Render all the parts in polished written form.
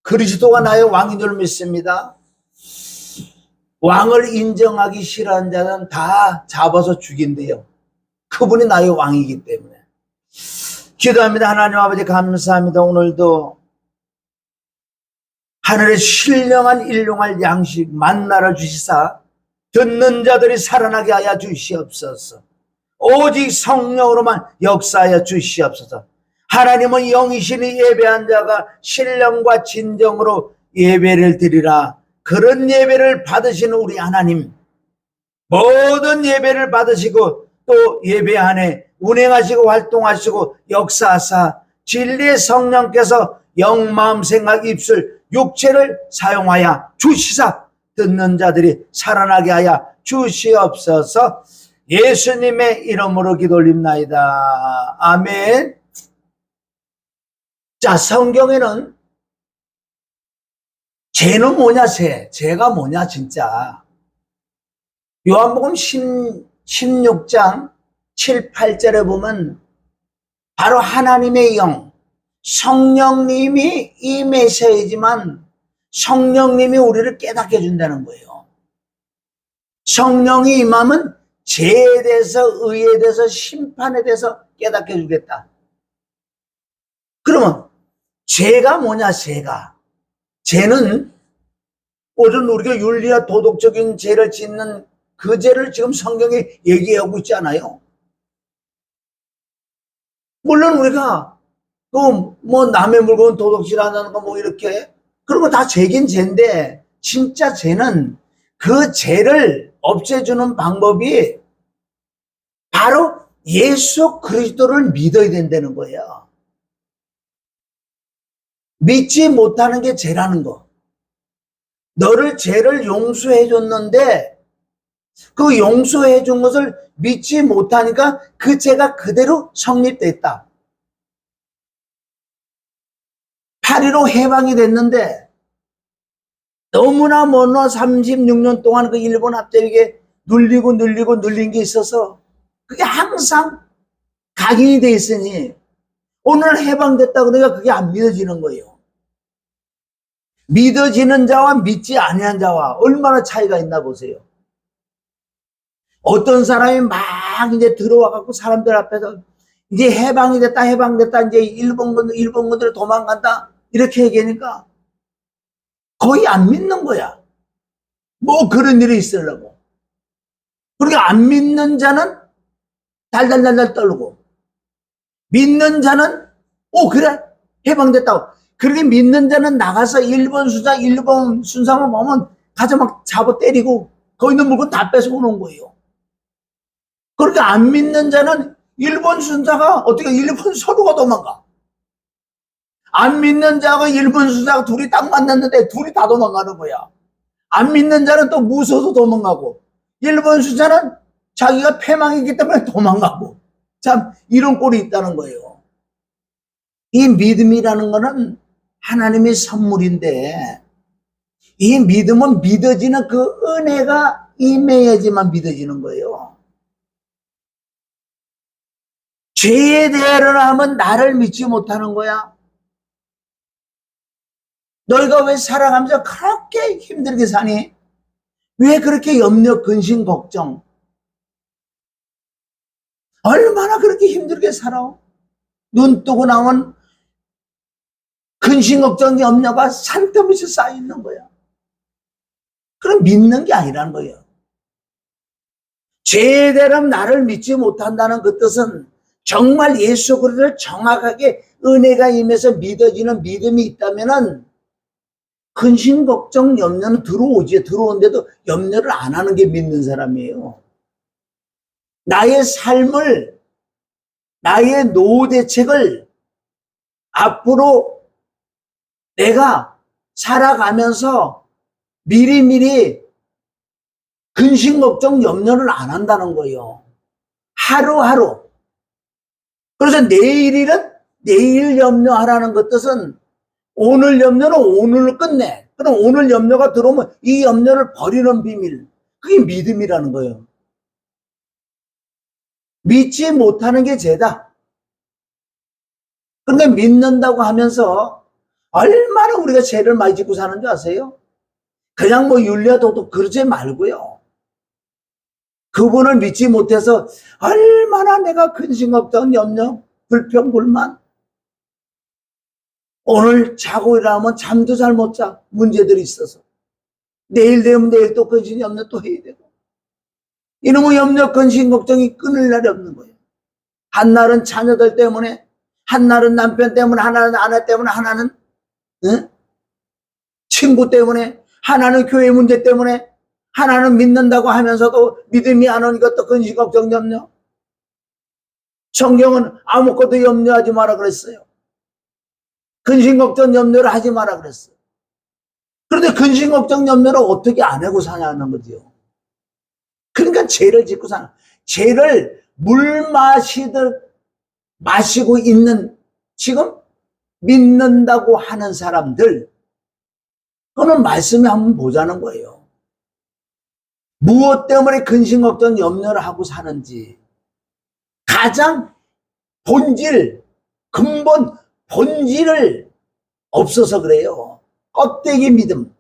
그리스도가 나의 왕인 줄 믿습니다. 왕을 인정하기 싫어하는 자는 다 잡아서 죽인대요. 그분이 나의 왕이기 때문에. 기도합니다. 하나님 아버지 감사합니다. 오늘도 하늘의 신령한 일용할 양식 만나를 주시사 듣는 자들이 살아나게 하여 주시옵소서. 오직 성령으로만 역사하여 주시옵소서. 하나님은 영이시니 예배한 자가 신령과 진정으로 예배를 드리라. 그런 예배를 받으시는 우리 하나님, 모든 예배를 받으시고 또 예배 안에 운행하시고 활동하시고 역사하사 진리의 성령께서 영, 마음, 생각, 입술, 육체를 사용하여 주시사 듣는 자들이 살아나게 하여 주시옵소서. 예수님의 이름으로 기도 올립나이다. 아멘. 자, 성경에는 죄는 뭐냐, 죄가 뭐냐, 진짜. 요한복음 16장 7, 8절에 보면 바로 하나님의 영, 성령님이 임하셔야지만 성령님이 우리를 깨닫게 해준다는 거예요. 성령이 임하면 죄에 대해서, 의에 대해서, 심판에 대해서 깨닫게 해주겠다. 그러면 죄가 뭐냐, 죄가. 죄는 오늘 우리가 윤리와 도덕적인 죄를 짓는 그 죄를 지금 성경이 얘기하고 있지 않아요? 물론 우리가 뭐 남의 물건 도둑질하는 거 뭐 이렇게 그런 거 다 죄긴 죄인데 진짜 죄는 그 죄를 없애주는 방법이 바로 예수 그리스도를 믿어야 된다는 거예요. 믿지 못하는 게 죄라는 거. 너를 죄를 용서해 줬는데 그 용서해 준 것을 믿지 못하니까 그 죄가 그대로 성립됐다. 8.15 해방이 됐는데 너무나 36년 동안 그 일본 압제에게 눌린 게 있어서 그게 항상 각인이 돼 있으니 오늘 해방됐다 그러니까 그게 안 믿어지는 거예요. 믿어지는 자와 믿지 아니한 자와 얼마나 차이가 있나 보세요. 어떤 사람이 막 이제 들어와 갖고 사람들 앞에서 이제 해방됐다 이제 일본군들이 도망간다 이렇게 얘기하니까 거의 안 믿는 거야. 뭐 그런 일이 있으려고. 그러니까 안 믿는 자는 달달달달 떨고 믿는 자는 그래 해방됐다고. 그렇게 믿는 자는 나가서 일본 순사만 보면 가서 막 잡아 때리고 거기 있는 물건 다 뺏어오는 거예요. 그렇게 안 믿는 자는 일본 순사가 어떻게 일본 서로가 도망가. 안 믿는 자가 일본 순사가 둘이 딱 만났는데 둘이 다 도망가는 거야. 안 믿는 자는 또 무서워서 도망가고 일본 순사는 자기가 패망이기 때문에 도망가고 참 이런 꼴이 있다는 거예요. 이 믿음이라는 거는 하나님의 선물인데 이 믿음은 믿어지는 그 은혜가 임해야지만 믿어지는 거예요. 죄에 대하여 하면 나를 믿지 못하는 거야. 너희가 왜 살아가면서 그렇게 힘들게 사니? 왜 그렇게 염려, 근심, 걱정? 얼마나 그렇게 힘들게 살아? 눈 뜨고 나면 근심, 걱정, 염려가 산더미처럼 쌓여 있는 거야. 그럼 믿는 게 아니라는 거예요. 죄에 대하여 나를 믿지 못한다는 그 뜻은 정말 예수 그리스도를 정확하게 은혜가 임해서 믿어지는 믿음이 있다면은 근심, 걱정, 염려는 들어오지. 들어오는데도 염려를 안 하는 게 믿는 사람이에요. 나의 삶을, 나의 노후 대책을 앞으로 내가 살아가면서 미리미리 근심, 걱정, 염려를 안 한다는 거예요. 하루하루. 그래서 내일 염려하라는 것 뜻은 오늘 염려는 오늘로 끝내. 그럼 오늘 염려가 들어오면 이 염려를 버리는 비밀. 그게 믿음이라는 거예요. 믿지 못하는 게 죄다. 그런데 믿는다고 하면서 얼마나 우리가 죄를 많이 짓고 사는 줄 아세요? 그냥 뭐 윤리와 도덕 그러지 말고요. 그분을 믿지 못해서 얼마나 내가 근심, 걱정, 염려, 불평, 불만. 오늘 자고 일어나면 잠도 잘 못 자. 문제들이 있어서. 내일 되면 내일 또 근심, 염려 또 해야 되고. 이놈의 염려, 근심, 걱정이 끊을 날이 없는 거예요. 한날은 자녀들 때문에, 한날은 남편 때문에, 하나는 아내 때문에, 하나는 친구 때문에, 하나는 교회 문제 때문에, 하나는 믿는다고 하면서도 믿음이 안 오니까 또 근심, 걱정, 염려. 성경은 아무것도 염려하지 마라 그랬어요. 근심, 걱정, 염려를 하지 마라 그랬어요. 그런데 근심, 걱정, 염려를 어떻게 안 하고 사냐는 거죠. 그러니까 죄를 짓고 사는, 죄를 물 마시듯 마시고 있는 지금 믿는다고 하는 사람들, 그거는 말씀에 한번 보자는 거예요. 무엇 때문에 근심, 걱정, 염려를 하고 사는지 가장 본질, 근본 본질을 없어서 그래요. 껍데기 믿음.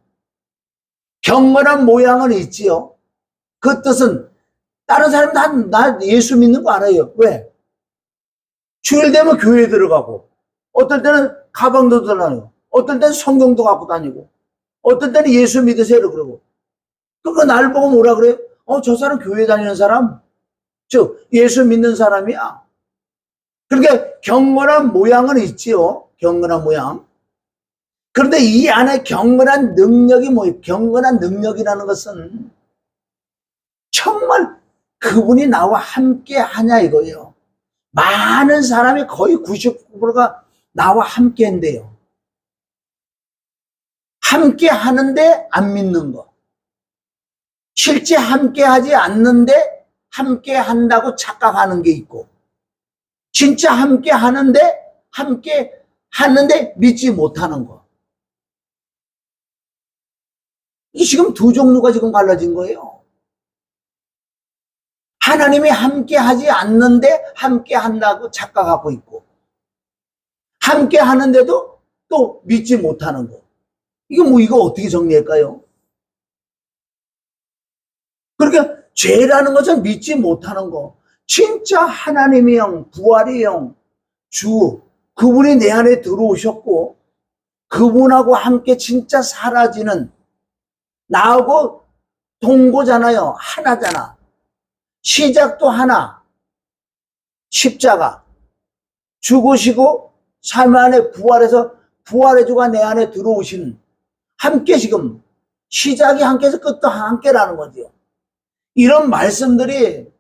경건한 모양은 있지요. 그 뜻은 다른 사람들 나 예수 믿는 거 알아요. 왜? 주일 되면 교회 들어가고, 어떨 때는 가방도 들어다니고, 어떨 때는 성경도 갖고 다니고, 어떨 때는 예수 믿으세요 그러고. 그거 날 보고 뭐라 그래요? 저 사람 교회 다니는 사람, 즉 예수 믿는 사람이야. 그러니까 경건한 모양은 있지요. 경건한 모양. 그런데 이 안에 경건한 능력이 뭐예요? 경건한 능력이라는 것은 정말 그분이 나와 함께 하냐 이거예요. 많은 사람이 거의 99%가 나와 함께 한대요. 함께 하는데 안 믿는 거. 실제 함께 하지 않는데 함께 한다고 착각하는 게 있고, 진짜 함께 하는데 믿지 못하는 거. 이 지금 두 종류가 지금 갈라진 거예요. 하나님이 함께 하지 않는데 함께 한다고 착각하고 있고, 함께 하는데도 또 믿지 못하는 거. 이거 어떻게 정리할까요? 그러니까 죄라는 것은 믿지 못하는 거. 진짜 하나님의 영, 부활의 영, 주, 그분이 내 안에 들어오셨고 그분하고 함께 진짜 사라지는, 나하고 동거잖아요. 하나잖아. 시작도 하나. 십자가. 죽으시고 3일 안에 부활해서 부활의 주가 내 안에 들어오시는, 함께 지금 시작이 함께해서 끝도 함께라는 거죠. 이런 말씀들이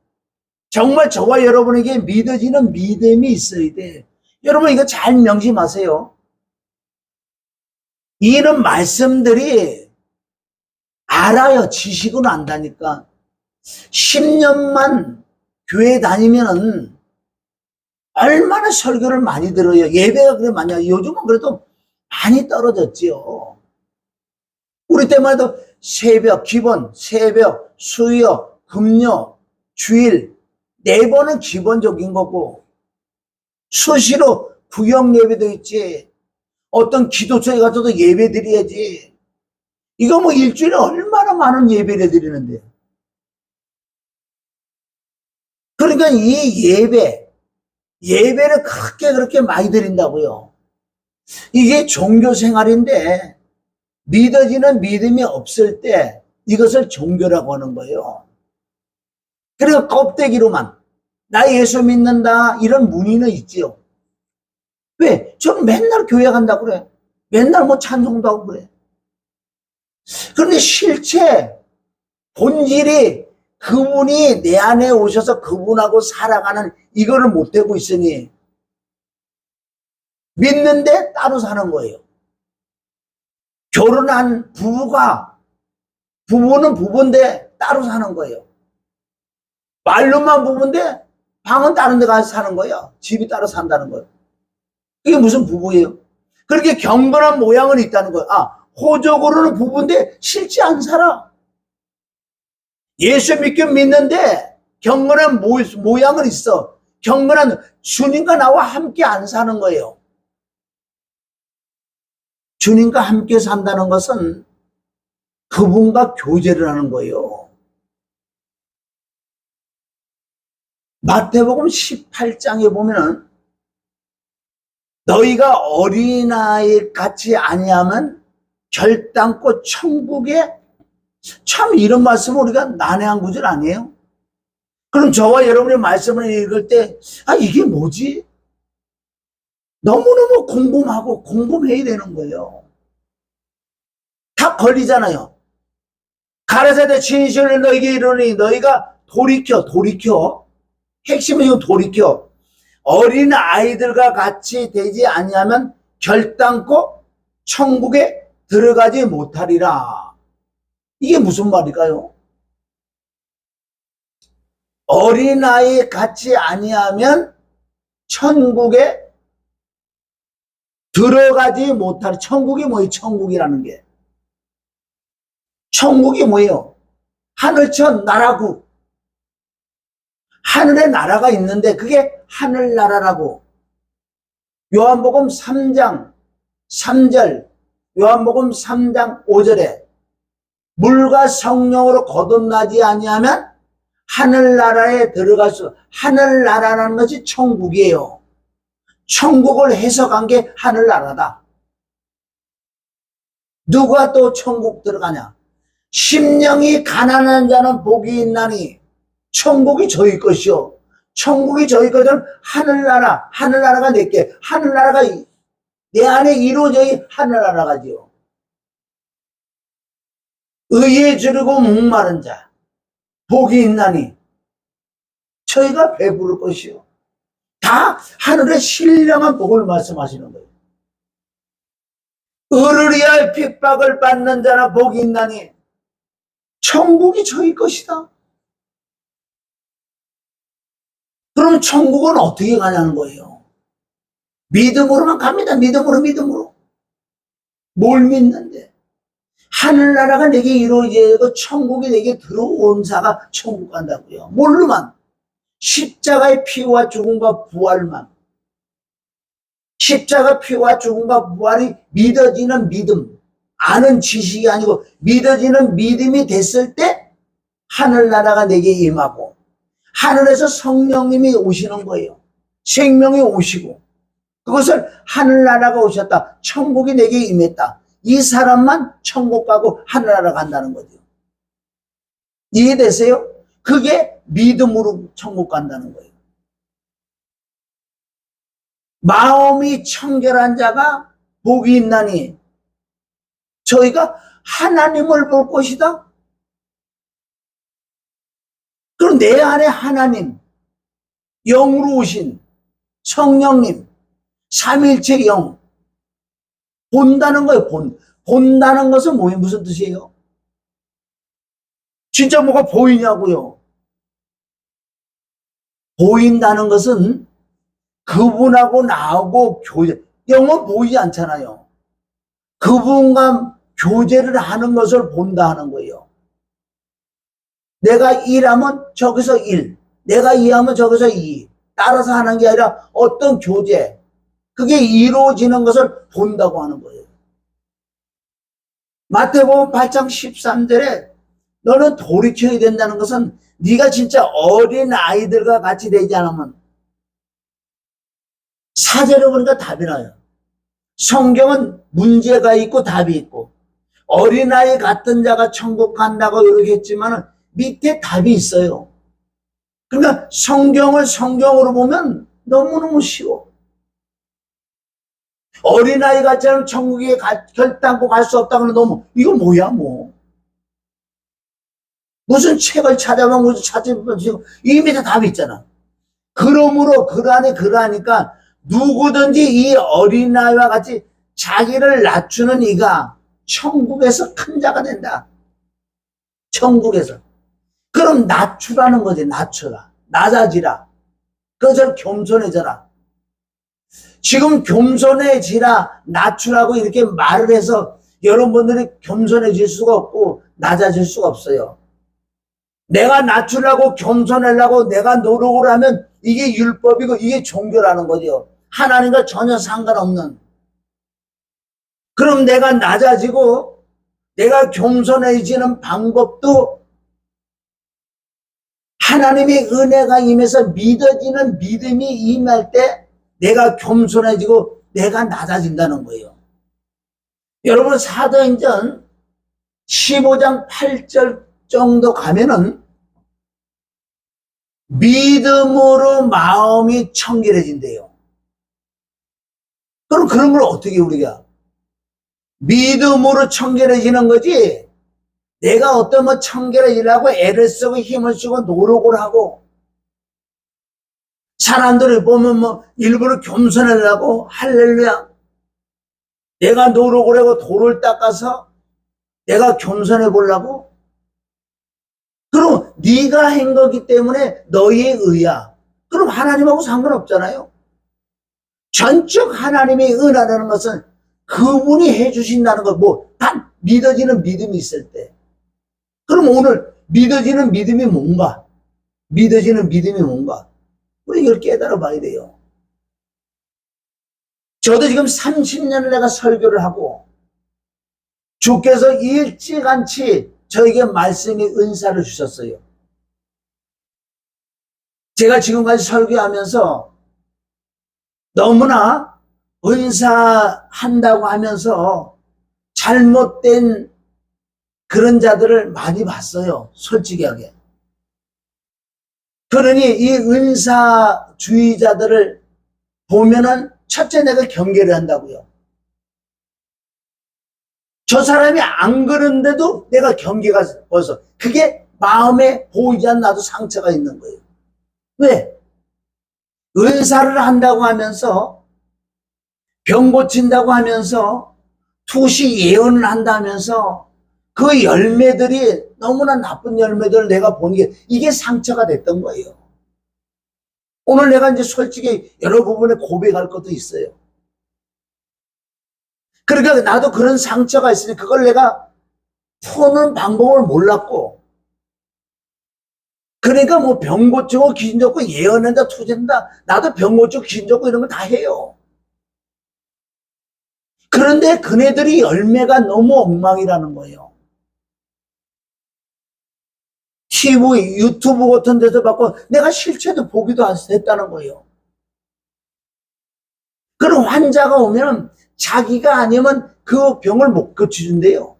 정말 저와 여러분에게 믿어지는 믿음이 있어야 돼. 여러분 이거 잘 명심하세요. 이런 말씀들이 알아요. 지식은 안다니까. 10년만 교회 다니면은 얼마나 설교를 많이 들어요. 예배가 그래 많이 하요. 요즘은 그래도 많이 떨어졌지요. 우리 때만 해도 새벽, 기본, 새벽, 수요, 금요, 주일, 4번은 기본적인 거고, 수시로 구역 예배도 있지, 어떤 기도처에 가서도 예배 드려야지. 이거 뭐 일주일에 얼마나 많은 예배를 드리는데요. 그러니까 이 예배를 그렇게 많이 드린다고요. 이게 종교 생활인데 믿어지는 믿음이 없을 때 이것을 종교라고 하는 거예요. 그리고 껍데기로만 나 예수 믿는다 이런 문의는 있지요. 왜? 저는 맨날 교회 간다고 그래. 맨날 뭐 찬송도 하고 그래. 그런데 실체 본질이 그분이 내 안에 오셔서 그분하고 살아가는 이거를 못하고 있으니 믿는데 따로 사는 거예요. 결혼한 부부는 부부인데 따로 사는 거예요. 말로만 부부인데 방은 다른 데 가서 사는 거예요. 집이 따로 산다는 거예요. 이게 무슨 부부예요? 그렇게 경건한 모양은 있다는 거예요. 호적으로는 부부인데 실제 안 살아. 예수 믿는데 경건한 모양은 있어. 경건한 주님과 나와 함께 안 사는 거예요. 주님과 함께 산다는 것은 그분과 교제를 하는 거예요. 마태복음 18장에 보면은 너희가 어린아이 같이 아니하면 결단코 천국에, 참 이런 말씀을 우리가 난해한 구절 아니에요? 그럼 저와 여러분의 말씀을 읽을 때 이게 뭐지? 너무너무 궁금하고 궁금해야 되는 거예요. 다 걸리잖아요. 가라사대 진실을 너희에게 이르노니 너희가 돌이켜 핵심은 지금 돌이켜 어린 아이들과 같이 되지 아니하면 결단코 천국에 들어가지 못하리라. 이게 무슨 말일까요? 어린아이 같이 아니하면 천국에 들어가지 못하리. 천국이 뭐예요? 천국이라는 게. 천국이 뭐예요? 하늘천 나라국. 하늘에 나라가 있는데 그게 하늘나라라고. 요한복음 3장 3절, 요한복음 3장 5절에 물과 성령으로 거듭나지 아니하면 하늘나라에 들어갈 수, 하늘나라라는 것이 천국이에요. 천국을 해석한 게 하늘나라다. 누가 또 천국 들어가냐? 심령이 가난한 자는 복이 있나니 천국이 저희 것이요. 천국이 저희 것은 하늘나라가 내게, 하늘나라가 내 안에 이루어져야 하늘나라가지요. 의에 주르고 목마른 자, 복이 있나니 저희가 배부를 것이요. 다 하늘의 신령한 복을 말씀하시는 거예요. 의를 위하여 핍박을 받는 자나 복이 있나니 천국이 저희 것이다. 그럼 천국은 어떻게 가냐는 거예요. 믿음으로만 갑니다. 믿음으로. 뭘 믿는데? 하늘나라가 내게 이루어지고 천국이 내게 들어온 자가 천국 간다고요. 뭘로만? 십자가의 피와 죽음과 부활만. 십자가 피와 죽음과 부활이 믿어지는 믿음, 아는 지식이 아니고 믿어지는 믿음이 됐을 때 하늘나라가 내게 임하고 하늘에서 성령님이 오시는 거예요. 생명이 오시고 그것을 하늘나라가 오셨다. 천국이 내게 임했다. 이 사람만 천국 가고 하늘나라 간다는 거죠. 이해되세요? 그게 믿음으로 천국 간다는 거예요. 마음이 청결한 자가 복이 있나니 저희가 하나님을 볼 것이다. 그럼 내 안에 하나님, 영으로 오신 성령님, 삼일체 영 본다는 거예요. 본다는 것은 무슨 뜻이에요? 진짜 뭐가 보이냐고요. 보인다는 것은 그분하고 나하고 교제, 영은 보이지 않잖아요. 그분과 교제를 하는 것을 본다 하는 거예요. 내가 일하면 저기서 일, 내가 이하면 저기서 이, 따라서 하는 게 아니라 어떤 교제, 그게 이루어지는 것을 본다고 하는 거예요. 마태복음 8장 13절에 너는 돌이켜야 된다는 것은 네가 진짜 어린 아이들과 같이 되지 않으면, 사제로 보니까 답이 나요. 성경은 문제가 있고 답이 있고, 어린아이 같은 자가 천국 간다고 이렇게 했지만 밑에 답이 있어요. 그러니까 성경을 성경으로 보면 너무너무 쉬워. 어린아이 같지 않으면 천국에 결단코 갈 수 없다고는 너무, 이거 뭐야 뭐. 무슨 책을 찾아보면 무슨 찾아보면 이미 다 답이 있잖아. 그러므로 그러하니까 누구든지 이 어린아이와 같이 자기를 낮추는 이가 천국에서 큰 자가 된다. 천국에서. 그럼 낮추라는 거지. 낮춰라. 낮아지라. 그래서 겸손해져라. 지금 겸손해지라, 낮추라고 이렇게 말을 해서 여러분들이 겸손해질 수가 없고 낮아질 수가 없어요. 내가 낮추려고 겸손하려고 내가 노력을 하면 이게 율법이고 이게 종교라는 거죠. 하나님과 전혀 상관없는. 그럼 내가 낮아지고 내가 겸손해지는 방법도 하나님의 은혜가 임해서 믿어지는 믿음이 임할 때 내가 겸손해지고 내가 낮아진다는 거예요. 여러분 사도행전 15장 8절 정도 가면은 믿음으로 마음이 청결해진대요. 그럼 그런 걸 어떻게 우리가 믿음으로 청결해지는 거지, 내가 어떤 뭐 청결해지려고 애를 쓰고 힘을 쓰고 노력을 하고 사람들을 보면 뭐 일부러 겸손하려고 할렐루야 내가 노력을 하고 돌을 닦아서 내가 겸손해 보려고? 그럼 네가 한 거기 때문에 너의 의야. 그럼 하나님하고 상관없잖아요. 전적 하나님의 은혜라는 것은 그분이 해주신다는 것, 뭐 단 믿어지는 믿음이 있을 때. 그럼 오늘 믿어지는 믿음이 뭔가? 믿어지는 믿음이 뭔가? 우리 이걸 깨달아 봐야 돼요. 저도 지금 30년을 내가 설교를 하고 주께서 일찌감치 저에게 말씀의 은사를 주셨어요. 제가 지금까지 설교하면서 너무나 은사한다고 하면서 잘못된 그런 자들을 많이 봤어요. 솔직하게. 그러니 이 은사주의자들을 보면은 첫째 내가 경계를 한다고요. 저 사람이 안 그런데도 내가 경계가 벌써 그게 마음에 보이지 않나도 상처가 있는 거예요. 왜? 은사를 한다고 하면서 병 고친다고 하면서 투시 예언을 한다면서 그 열매들이 너무나 나쁜 열매들을 내가 보는 게 이게 상처가 됐던 거예요. 오늘 내가 이제 솔직히 여러 부분에 고백할 것도 있어요. 그러니까 나도 그런 상처가 있으니 그걸 내가 푸는 방법을 몰랐고, 그러니까 뭐 병 고치고 귀신 잡고 예언한다 투진다, 나도 병 고치고 귀신 잡고 이런 거 다 해요. 그런데 그네들이 열매가 너무 엉망이라는 거예요. TV, 유튜브 같은 데서 받고 내가 실체도 보기도 했다는 거예요. 그런 환자가 오면 자기가 아니면 그 병을 못 고쳐준대요.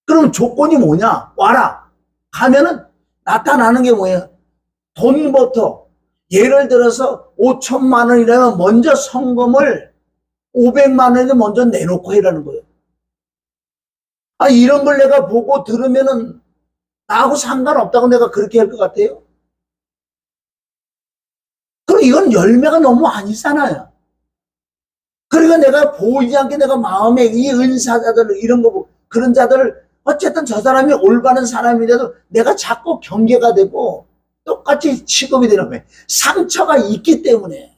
그럼 조건이 뭐냐? 와라. 가면은 나타나는 게 뭐예요? 돈부터. 예를 들어서 5천만 원이라면 먼저 성금을 500만 원을 먼저 내놓고 해라는 거예요. 아, 이런 걸 내가 보고 들으면은 나하고 상관없다고 내가 그렇게 할 것 같아요? 그럼 이건 열매가 너무 아니잖아요. 그러니까 내가 보이지 않게 내가 마음에 이 은사자들 이런 거 그런 자들을 어쨌든 저 사람이 올바른 사람이라도 내가 자꾸 경계가 되고 똑같이 취급이 되는 거예요. 상처가 있기 때문에.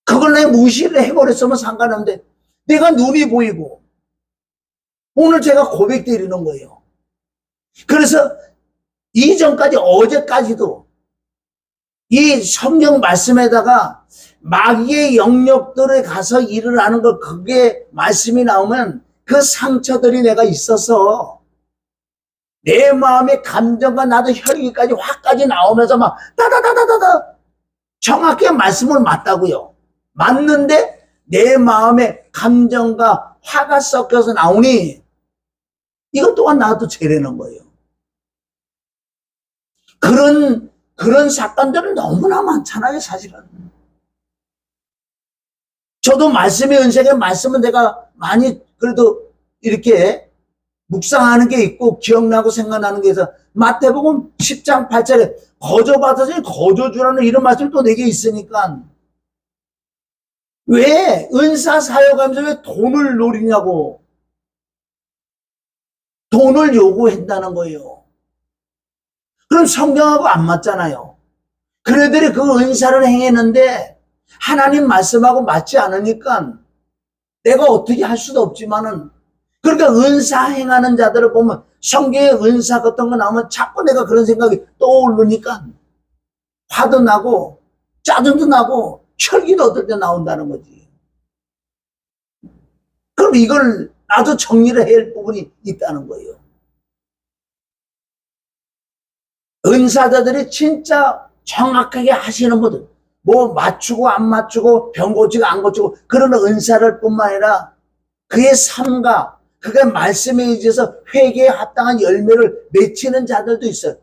그걸 내가 무시를 해버렸으면 상관없는데 내가 눈이 보이고 오늘 제가 고백드리는 거예요. 그래서 이전까지 어제까지도 이 성경 말씀에다가 마귀의 영역들에 가서 일을 하는 걸 그게 말씀이 나오면 그 상처들이 내가 있어서 내 마음의 감정과 나도 혈기까지 화까지 나오면서 막 다다다다다다 정확히 말씀을 맞다고요. 맞는데 내 마음의 감정과 화가 섞여서 나오니 이것 또한 나도 죄라는 거예요. 그런 사건들은 너무나 많잖아요, 사실은. 저도 말씀의 은색의 말씀은 내가 많이 그래도 이렇게 묵상하는 게 있고 기억나고 생각나는 게 있어. 마태복음 10장 8절에 거저받아서 거저주라는 이런 말씀이 또 내게 있으니까 왜 은사 사역하면서 왜 돈을 노리냐고. 돈을 요구한다는 거예요. 그럼 성경하고 안 맞잖아요. 그네들이 그 은사를 행했는데 하나님 말씀하고 맞지 않으니까 내가 어떻게 할 수도 없지만은, 그러니까 은사 행하는 자들을 보면 성경의 은사 같은 거 나오면 자꾸 내가 그런 생각이 떠오르니까 화도 나고 짜증도 나고 혈기도 어떨 때 나온다는 거지. 그럼 이걸 나도 정리를 해야 할 부분이 있다는 거예요. 은사자들이 진짜 정확하게 하시는 분들, 뭐 맞추고 안 맞추고 병 고치고 안 고치고 그런 은사를 뿐만 아니라 그의 삶과 그의 말씀에 의지해서 회개에 합당한 열매를 맺히는 자들도 있어요.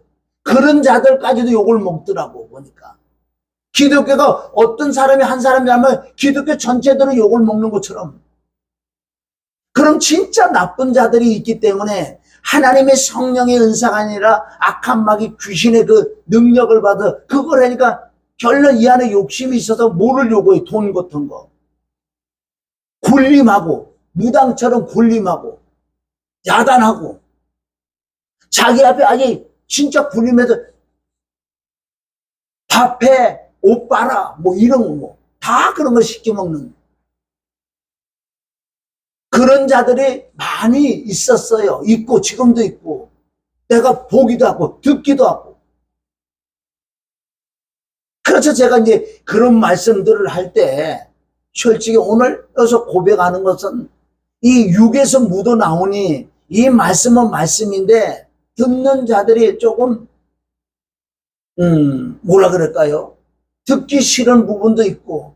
그런 자들까지도 욕을 먹더라고 보니까. 기독교가 어떤 사람이 한 사람이 하면 기독교 전체들은 욕을 먹는 것처럼. 그럼 진짜 나쁜 자들이 있기 때문에 하나님의 성령의 은사가 아니라 악한 마귀 귀신의 그 능력을 받아 그걸 하니까 결론 이 안에 욕심이 있어서 뭐를 요구해? 돈 같은 거. 굴림하고 무당처럼 굴림하고 야단하고 자기 앞에 아니 진짜 굴림해서 밥해 옷 빨아 뭐 이런 거 다 그런 걸 시켜 먹는 그런 자들이 많이 있었어요. 있고 지금도 있고 내가 보기도 하고 듣기도 하고. 그래서 제가 이제 그런 말씀들을 할 때 솔직히 오늘 여기서 고백하는 것은 이 육에서 묻어 나오니 이 말씀은 말씀인데 듣는 자들이 조금 뭐라 그럴까요? 듣기 싫은 부분도 있고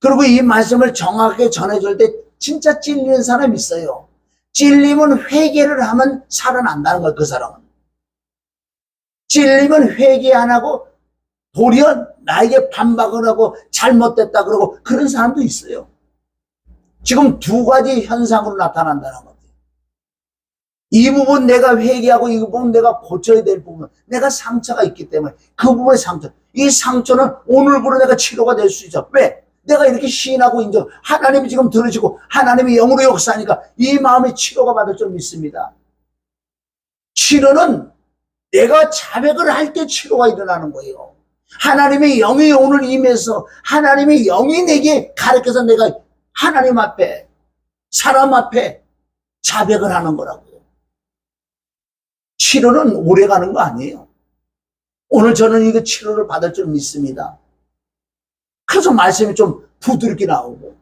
그리고 이 말씀을 정확하게 전해줄 때 진짜 찔리는 사람이 있어요. 찔리면 회개를 하면 살아난다는 거예요. 그 사람은. 찔리면 회개 안 하고 도리어 나에게 반박을 하고 잘못됐다 그러고 그런 사람도 있어요. 지금 두 가지 현상으로 나타난다는 거예요. 이 부분 내가 회개하고 이 부분 내가 고쳐야 될 부분 내가 상처가 있기 때문에 그 부분의 상처 이 상처는 오늘부로 내가 치료가 될 수 있어. 왜? 내가 이렇게 시인하고 인정 하나님이 지금 들으시고 하나님이 영으로 역사하니까 이 마음이 치료가 받을 줄 믿습니다. 치료는 내가 자백을 할 때 치료가 일어나는 거예요. 하나님의 영이 오늘 임해서 하나님의 영이 내게 가르쳐서 내가 하나님 앞에 사람 앞에 자백을 하는 거라고요. 치료는 오래 가는 거 아니에요. 오늘 저는 이거 치료를 받을 줄 믿습니다. 그래서 말씀이 좀 부드럽게 나오고.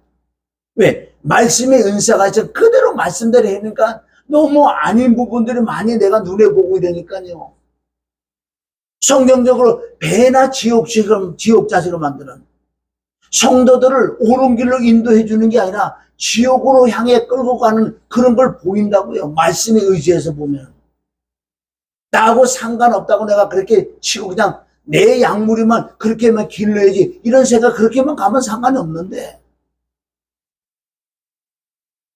왜? 말씀의 은사가 있어 그대로 말씀대로 하니까 너무 아닌 부분들이 많이 내가 눈에 보고 이러니까요. 성경적으로 배나 지옥자식으로 만드는 성도들을 옳은 길로 인도해 주는 게 아니라 지옥으로 향해 끌고 가는 그런 걸 보인다고요. 말씀에 의지해서 보면. 나하고 상관없다고 내가 그렇게 치고 그냥 내 약물이만 그렇게만 길러야지 이런 생각 그렇게만 가면 상관이 없는데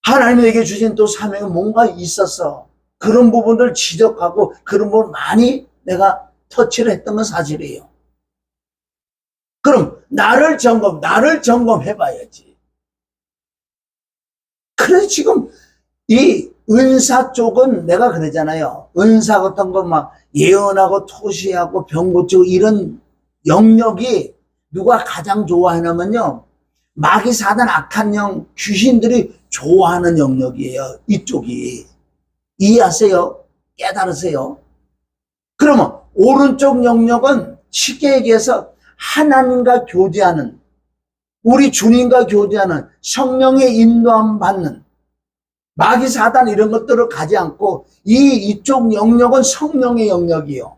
하나님에게 주신 또 사명은 뭔가 있었어. 그런 부분을 지적하고 그런 부분 많이 내가 터치를 했던 건 사실이에요. 그럼 나를 점검해 봐야지. 그래서 지금 이 은사 쪽은 내가 그러잖아요. 은사 같은 거 막 예언하고 토시하고 병 고치고 이런 영역이 누가 가장 좋아하냐면요. 마귀 사단 악한 영 귀신들이 좋아하는 영역이에요. 이쪽이. 이해하세요? 깨달으세요? 그러면 오른쪽 영역은 쉽게 얘기해서 하나님과 교제하는 우리 주님과 교제하는 성령의 인도함 받는 마귀 사단 이런 것들을 가지 않고 이쪽 영역은 성령의 영역이에요.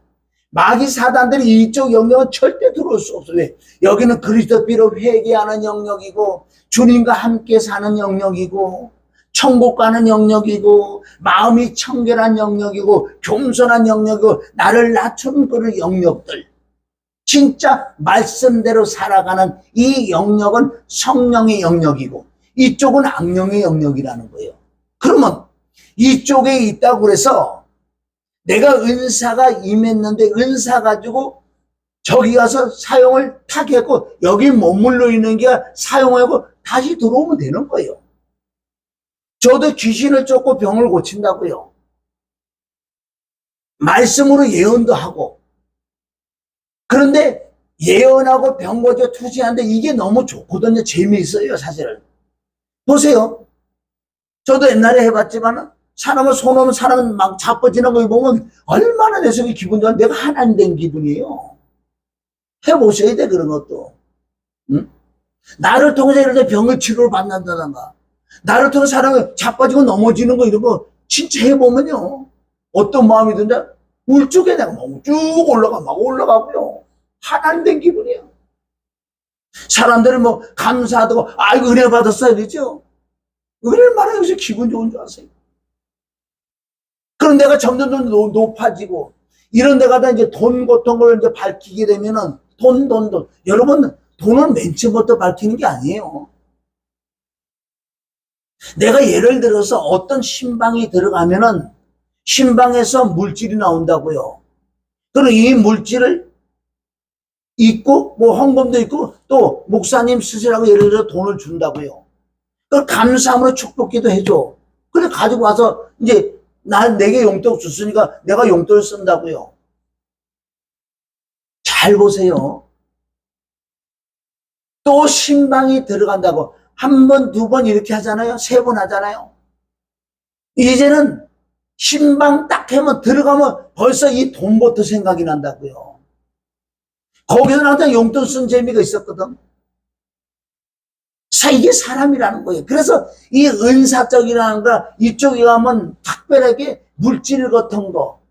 마귀 사단들이 이쪽 영역은 절대 들어올 수 없어요. 왜? 여기는 그리스도 피로 회개하는 영역이고 주님과 함께 사는 영역이고 천국 가는 영역이고 마음이 청결한 영역이고 겸손한 영역이고 나를 낮추는 그런 영역들 진짜 말씀대로 살아가는 이 영역은 성령의 영역이고 이쪽은 악령의 영역이라는 거예요. 그러면 이쪽에 있다고 그래서 내가 은사가 임했는데 은사 가지고 저기 가서 사용을 탁 했고 여기 머물러 있는 게 사용하고 다시 들어오면 되는 거예요. 저도 귀신을 쫓고 병을 고친다고요. 말씀으로 예언도 하고 그런데 예언하고 병 고쳐 투시하는데 이게 너무 좋거든요. 재미있어요 사실은. 보세요. 저도 옛날에 해봤지만 사람을 손오면 사람은 막 자빠지는 거 보면 얼마나 내 속에 기분 좋아. 내가 하나님 된 기분이에요. 해보셔야 돼 그런 것도. 응? 나를 통해서 이렇게 병을 치료를 받는다던가 나를 통해 사람이 자빠지고 넘어지는 거 이런 거 진짜 해보면요. 어떤 마음이 든다? 울적에 내가 막 쭉 막 올라가고요. 하나님 된 기분이에요. 사람들은 뭐 감사하다고 아이고 은혜 받았어야 되죠. 은혜를 말하면 여기서 기분 좋은 줄 아세요? 그럼 내가 점점 더 높아지고 이런 데 가다 이제 돈 같은 걸 이제 밝히게 되면은 돈. 여러분 돈을 맨 처음부터 밝히는 게 아니에요. 내가 예를 들어서 어떤 신방이 들어가면은 신방에서 물질이 나온다고요. 그럼 이 물질을 있고 뭐 헌금도 있고 또 목사님 쓰시라고 예를 들어 돈을 준다고요. 그걸 감사함으로 축복기도 해줘. 그래 가지고 와서 이제 내게 용돈 줬으니까 내가 용돈을 쓴다고요. 잘 보세요. 또 신방이 들어간다고 한 번, 두 번 이렇게 하잖아요. 세 번 하잖아요. 이제는 신방 딱 하면 들어가면 벌써 이 돈부터 생각이 난다고요. 거기서는 항상 용돈 쓴 재미가 있었거든. 이게 사람이라는 거예요. 그래서 이 은사적이라는 거 이쪽에 가면 특별하게 물질 같은 거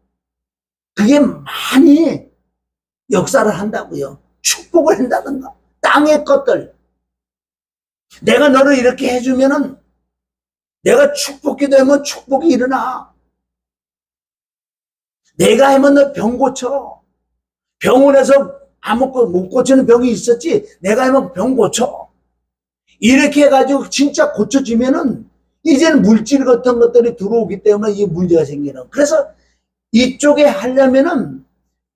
그게 많이 역사를 한다고요. 축복을 한다든가 땅의 것들 내가 너를 이렇게 해주면은 내가 축복기도 하면 축복이 일어나. 내가 하면 너 병 고쳐. 병원에서 아무것도 못 고치는 병이 있었지 내가 하면 병 고쳐. 이렇게 해가지고 진짜 고쳐지면은 이제는 물질 같은 것들이 들어오기 때문에 이 문제가 생기는. 그래서 이쪽에 하려면은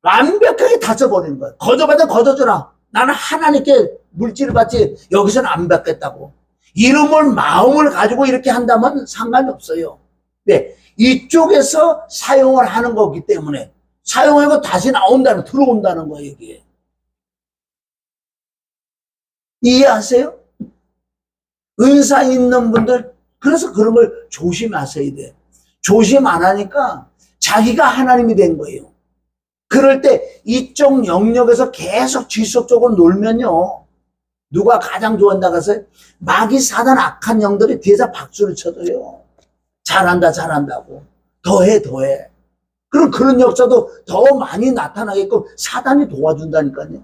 완벽하게 다져버리는 거예요. 거저받아 거저줘라. 나는 하나님께 물질을 받지 여기서는 안 받겠다고. 이름을 마음을 가지고 이렇게 한다면 상관이 없어요. 네, 이쪽에서 사용을 하는 거기 때문에 사용하고 다시 들어온다는 거예요. 이게 이해하세요? 은사 있는 분들 그래서 그런 걸 조심하셔야 돼요. 조심 안 하니까 자기가 하나님이 된 거예요. 그럴 때 이쪽 영역에서 계속 지속적으로 놀면요. 누가 가장 좋아한다고 해서 마귀 사단 악한 영들이 뒤에서 박수를 쳐줘요. 잘한다고. 더해. 그럼 그런 역사도 더 많이 나타나게끔 사단이 도와준다니까요.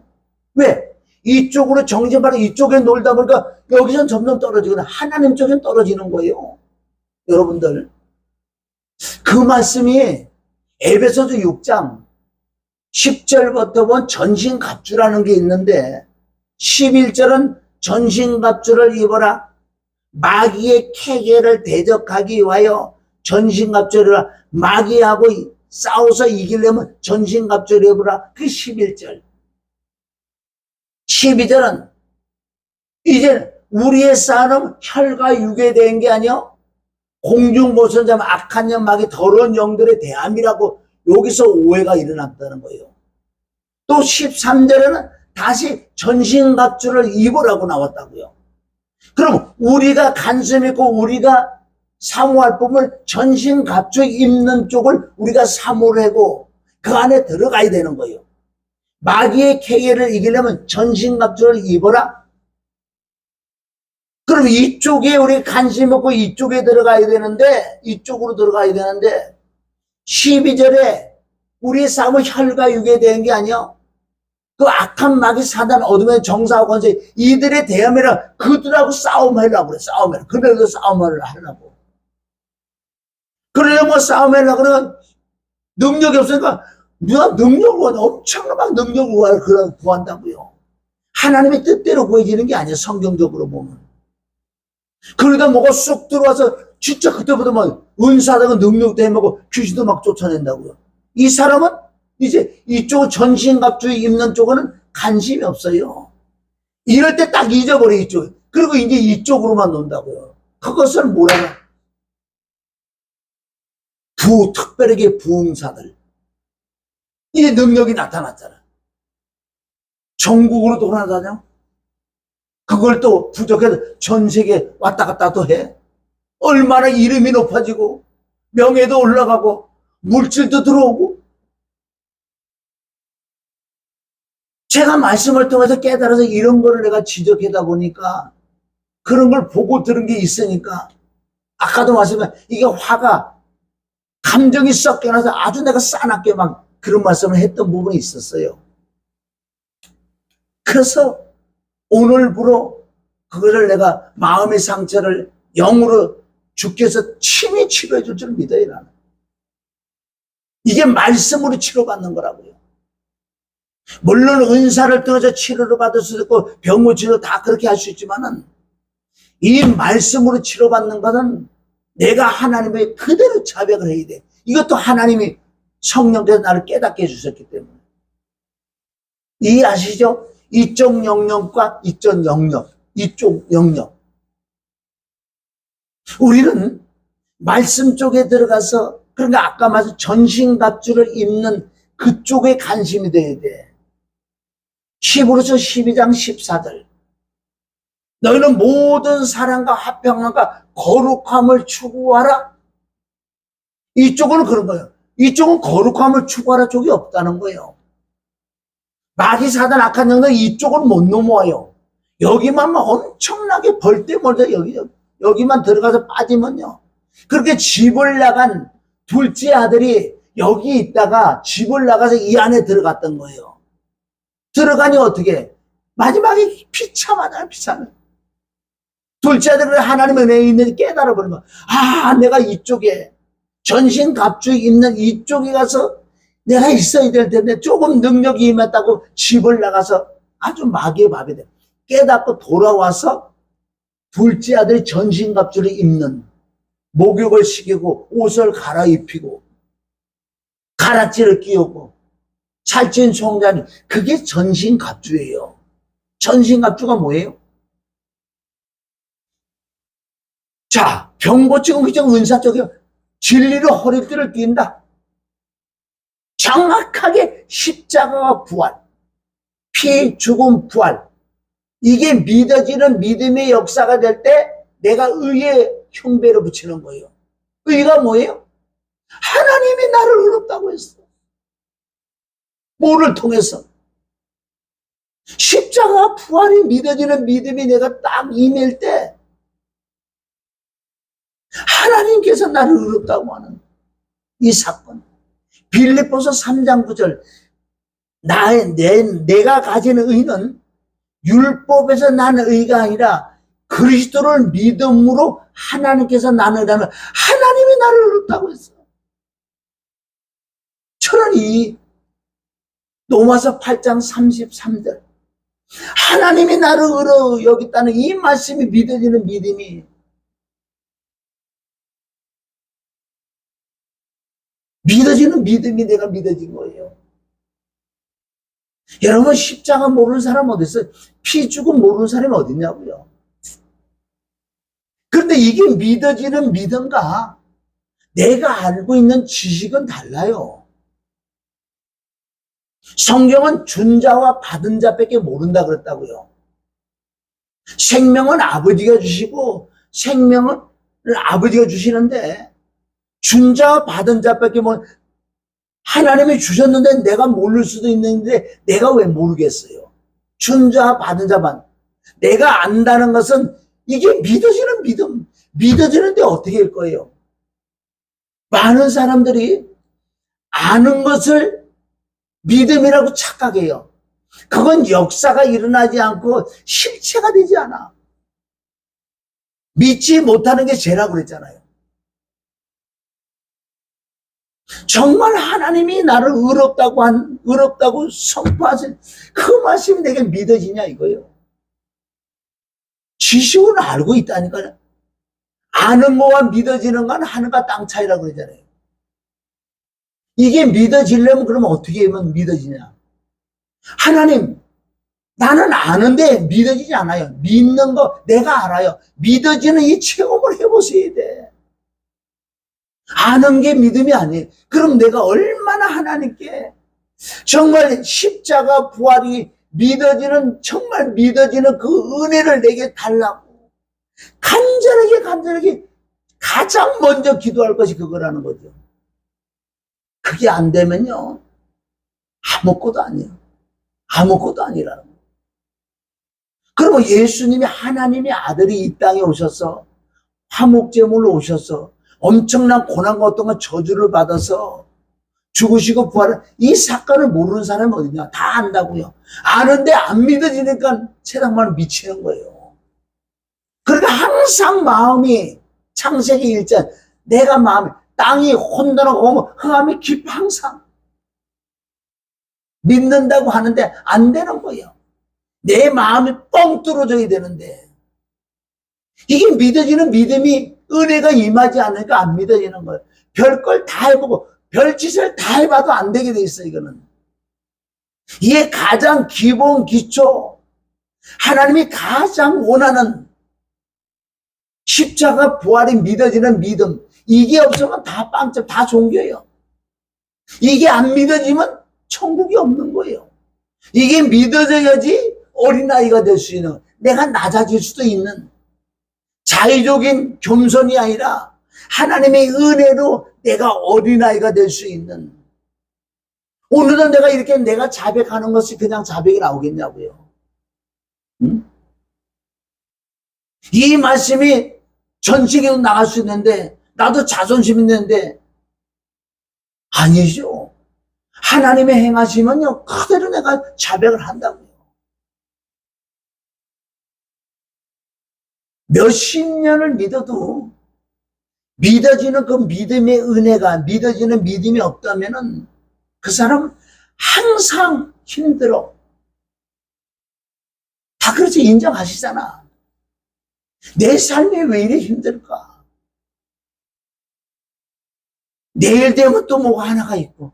왜? 이쪽으로 정신바로 이쪽에 놀다 보니까 여기선 점점 떨어지거나 하나님 쪽엔 떨어지는 거예요. 여러분들. 그 말씀이 에베소서 6장 10절부터 본 전신갑주라는 게 있는데 11절은 전신갑주를 입어라. 마귀의 캐계를 대적하기 위하여 전신갑주를 마귀하고 싸워서 이기려면 전신갑주를 입어라. 그 11절. 12절은 이제 우리의 싸움은 혈과 육에 대한 게 아니요 공중보선자 악한 영 마귀 더러운 영들의 대함이라고 여기서 오해가 일어났다는 거예요. 또 13절에는 다시 전신갑주를 입으라고 나왔다고요. 그럼 우리가 관심 있고 우리가 사모할 부분 전신갑주 입는 쪽을 우리가 사모를 하고 그 안에 들어가야 되는 거예요. 마귀의 캐계를 이기려면 전신갑주를 입어라. 그럼 이쪽에 우리 관심 없고 이쪽에 들어가야 되는데 이쪽으로 들어가야 되는데 12절에 우리의 싸움은 혈과 육에 대한 게 아니야. 그 악한 마귀 사단 어둠의 정사하고 권세 이들의 대함이라 그들하고 싸움하려고 그래. 싸움하려고. 그들도 싸움을 하려고. 그러려면 싸움하려고 그러면 능력이 없으니까 누가 능력을 구하는 엄청난 막 능력을 구한다고요. 하나님의 뜻대로 구해지는 게 아니에요. 성경적으로 보면. 그러다 뭐가 쑥 들어와서 진짜 그때부터 막 은사다가 능력도 해먹고 귀신도 막 쫓아낸다고요. 이 사람은 이제 이쪽 전신갑주 입는 쪽은 관심이 없어요. 이럴 때 딱 잊어버려 이쪽. 그리고 이제 이쪽으로만 논다고요. 그것을 뭐라고? 특별하게 부흥사들. 이 능력이 나타났잖아. 전국으로 돌아다녀. 그걸 또 부족해서 전 세계 왔다 갔다 또 해. 얼마나 이름이 높아지고 명예도 올라가고 물질도 들어오고. 제가 말씀을 통해서 깨달아서 이런 거를 내가 지적하다 보니까 그런 걸 보고 들은 게 있으니까 아까도 말씀드린 이게 화가 감정이 섞여나서 아주 내가 싸납게 막 그런 말씀을 했던 부분이 있었어요. 그래서 오늘부로 그거를 내가 마음의 상처를 영으로 주께서 친히 치료해 줄 줄 믿어요. 나는. 이게 말씀으로 치료받는 거라고요. 물론 은사를 통해서 치료를 받을 수도 있고 병고 치료 다 그렇게 할 수 있지만은 이 말씀으로 치료받는 것은 내가 하나님의 그대로 자백을 해야 돼. 이것도 하나님이 성령께서 나를 깨닫게 해주셨기 때문에. 이해하시죠? 이쪽 영역과 이쪽 영역, 이쪽 영역. 우리는 말씀 쪽에 들어가서 그러니까 아까 말씀 전신갑주를 입는 그쪽에 관심이 돼야 돼. 히브리서 12장 14절. 너희는 모든 사랑과 화평함과 거룩함을 추구하라. 이쪽은 그런 거예요. 이쪽은 거룩함을 추구하라 쪽이 없다는 거예요. 마귀 사단 악한 영은 이쪽은 못 넘어와요. 여기만 엄청나게 벌떼 몰다 여기만 들어가서 빠지면요. 그렇게 집을 나간 둘째 아들이 여기 있다가 집을 나가서 이 안에 들어갔던 거예요. 들어가니 어떻게? 마지막에 비참하다, 비참해. 둘째 아들은 하나님의 은혜에 있는지 깨달아 버린 거야. 아, 내가 이쪽에 전신갑주 입는 이쪽에 가서 내가 있어야 될 텐데 조금 능력이 임했다고 집을 나가서 아주 마귀의 밥이 돼. 깨닫고 돌아와서 둘째 아들이 전신갑주를 입는 목욕을 시키고 옷을 갈아입히고 가락지를 끼우고 살찐 총장이 그게 전신갑주예요. 전신갑주가 뭐예요? 자, 병 고치고 그쪽 은사 쪽에 진리로 허리띠를 띈다. 정확하게 십자가와 부활, 피, 죽음, 부활. 이게 믿어지는 믿음의 역사가 될 때 내가 의의 흉배를 붙이는 거예요. 의가 뭐예요? 하나님이 나를 의롭다고 했어. 뭐를 통해서? 십자가 부활이 믿어지는 믿음이 내가 딱 임할 때 하나님께서 나를 의롭다고 하는 이 사건. 빌립보서 3장 9절. 내가 가진 의는 율법에서 나는 의가 아니라 그리스도를 믿음으로 하나님께서 나는 의라는 하나님이 나를 의롭다고 했어. 저는 이 로마서 8장 33절. 하나님이 나를 의로 여겼다는 이 말씀이 믿어지는 믿음이 믿어지는 믿음이 내가 믿어진 거예요. 여러분 십자가 모르는 사람 어디 있어요? 피 죽음 모르는 사람이 어디 있냐고요. 그런데 이게 믿어지는 믿음과 내가 알고 있는 지식은 달라요. 성경은 준 자와 받은 자밖에 모른다 그랬다고요. 생명은 아버지가 주시고 생명은 아버지가 주시는데 준 자와 받은 자밖에 하나님이 주셨는데 내가 모를 수도 있는데 내가 왜 모르겠어요? 준 자와 받은 자만. 내가 안다는 것은 이게 믿어지는 믿음. 믿어지는데 어떻게 할 거예요? 많은 사람들이 아는 것을 믿음이라고 착각해요. 그건 역사가 일어나지 않고 실체가 되지 않아. 믿지 못하는 게 죄라고 그랬잖아요. 정말 하나님이 나를 의롭다고 선포하신 그 말씀이 내게 믿어지냐 이거예요. 지식은 알고 있다니까요. 아는 거와 믿어지는 건 하늘과 땅 차이라고 그러잖아요. 이게 믿어지려면 그러면 어떻게 하면 믿어지냐? 하나님, 나는 아는데 믿어지지 않아요. 믿는 거 내가 알아요. 믿어지는 이 체험을 해보셔야 돼. 아는 게 믿음이 아니에요. 그럼 내가 얼마나 하나님께 정말 십자가 부활이 믿어지는 정말 믿어지는 그 은혜를 내게 달라고 간절하게 가장 먼저 기도할 것이 그거라는 거죠. 그게 안 되면요 아무것도 아니에요. 아무것도 아니라는 거예요. 그러면 예수님이 하나님의 아들이 이 땅에 오셔서 화목제물로 오셔서 엄청난 고난과 어떤 저주를 받아서 죽으시고 부활한 이 사건을 모르는 사람이 어디냐? 다 안다고요. 아는데 안 믿어지니까 세상만 미치는 거예요. 그러니까 항상 마음이 창세기 1장 내가 마음이 땅이 혼돈하고 흑암이 깊어 항상 믿는다고 하는데 안 되는 거예요. 내 마음이 뻥 뚫어져야 되는데 이게 믿어지는 믿음이 은혜가 임하지 않으니까 안 믿어지는 거예요. 별걸 다 해보고 별짓을 다 해봐도 안 되게 돼 있어 이거는. 이게 가장 기본 기초 하나님이 가장 원하는 십자가 부활이 믿어지는 믿음 이게 없으면 다 빵점 다 종교예요. 이게 안 믿어지면 천국이 없는 거예요. 이게 믿어져야지 어린아이가 될 수 있는 내가 낮아질 수도 있는 자의적인 겸손이 아니라 하나님의 은혜로 내가 어린아이가 될 수 있는 오늘은 내가 이렇게 내가 자백하는 것이 그냥 자백이 나오겠냐고요. 응? 이 말씀이 전 세계로 나갈 수 있는데 나도 자존심 있는데 아니죠. 하나님의 행하시면요 그대로 내가 자백을 한다고요. 몇십 년을 믿어도 믿어지는 그 믿음의 은혜가 믿어지는 믿음이 없다면은 그 사람은 항상 힘들어. 다 그렇지 인정하시잖아. 내 삶이 왜 이래 힘들까? 내일 되면 또 뭐가 하나가 있고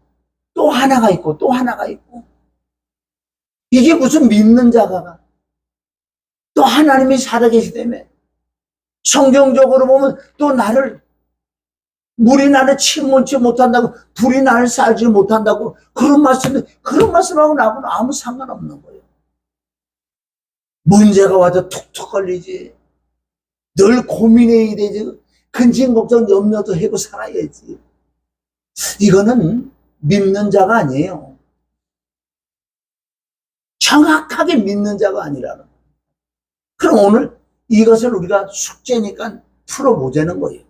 또 하나가 있고 또 하나가 있고 이게 무슨 믿는 자가 또 하나님이 살아계시다며 성경적으로 보면 또 나를 물이 나를 침몰치 못한다고 불이 나를 쌀지 못한다고 그런 말씀하고 나하고는 아무 상관없는 거예요. 문제가 와도 툭툭 걸리지. 늘 고민해야 되지. 근심 걱정 염려도 하고 살아야지. 이거는 믿는 자가 아니에요. 정확하게 믿는 자가 아니라는 거예요. 그럼 오늘 이것을 우리가 숙제니까 풀어보자는 거예요.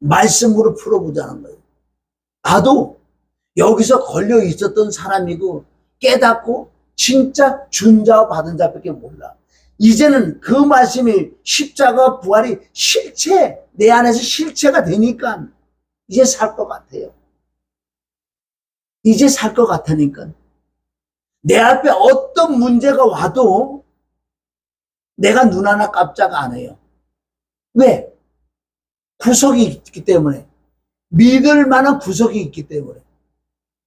말씀으로 풀어보자는 거예요. 나도 여기서 걸려 있었던 사람이고 깨닫고 진짜 준 자와 받은 자밖에 몰라. 이제는 그 말씀이 십자가 부활이 실체 내 안에서 실체가 되니까 이제 살 것 같아요. 이제 살 것 같으니까 내 앞에 어떤 문제가 와도 내가 눈 하나 깜짝 안 해요. 왜? 구석이 있기 때문에. 믿을 만한 구석이 있기 때문에.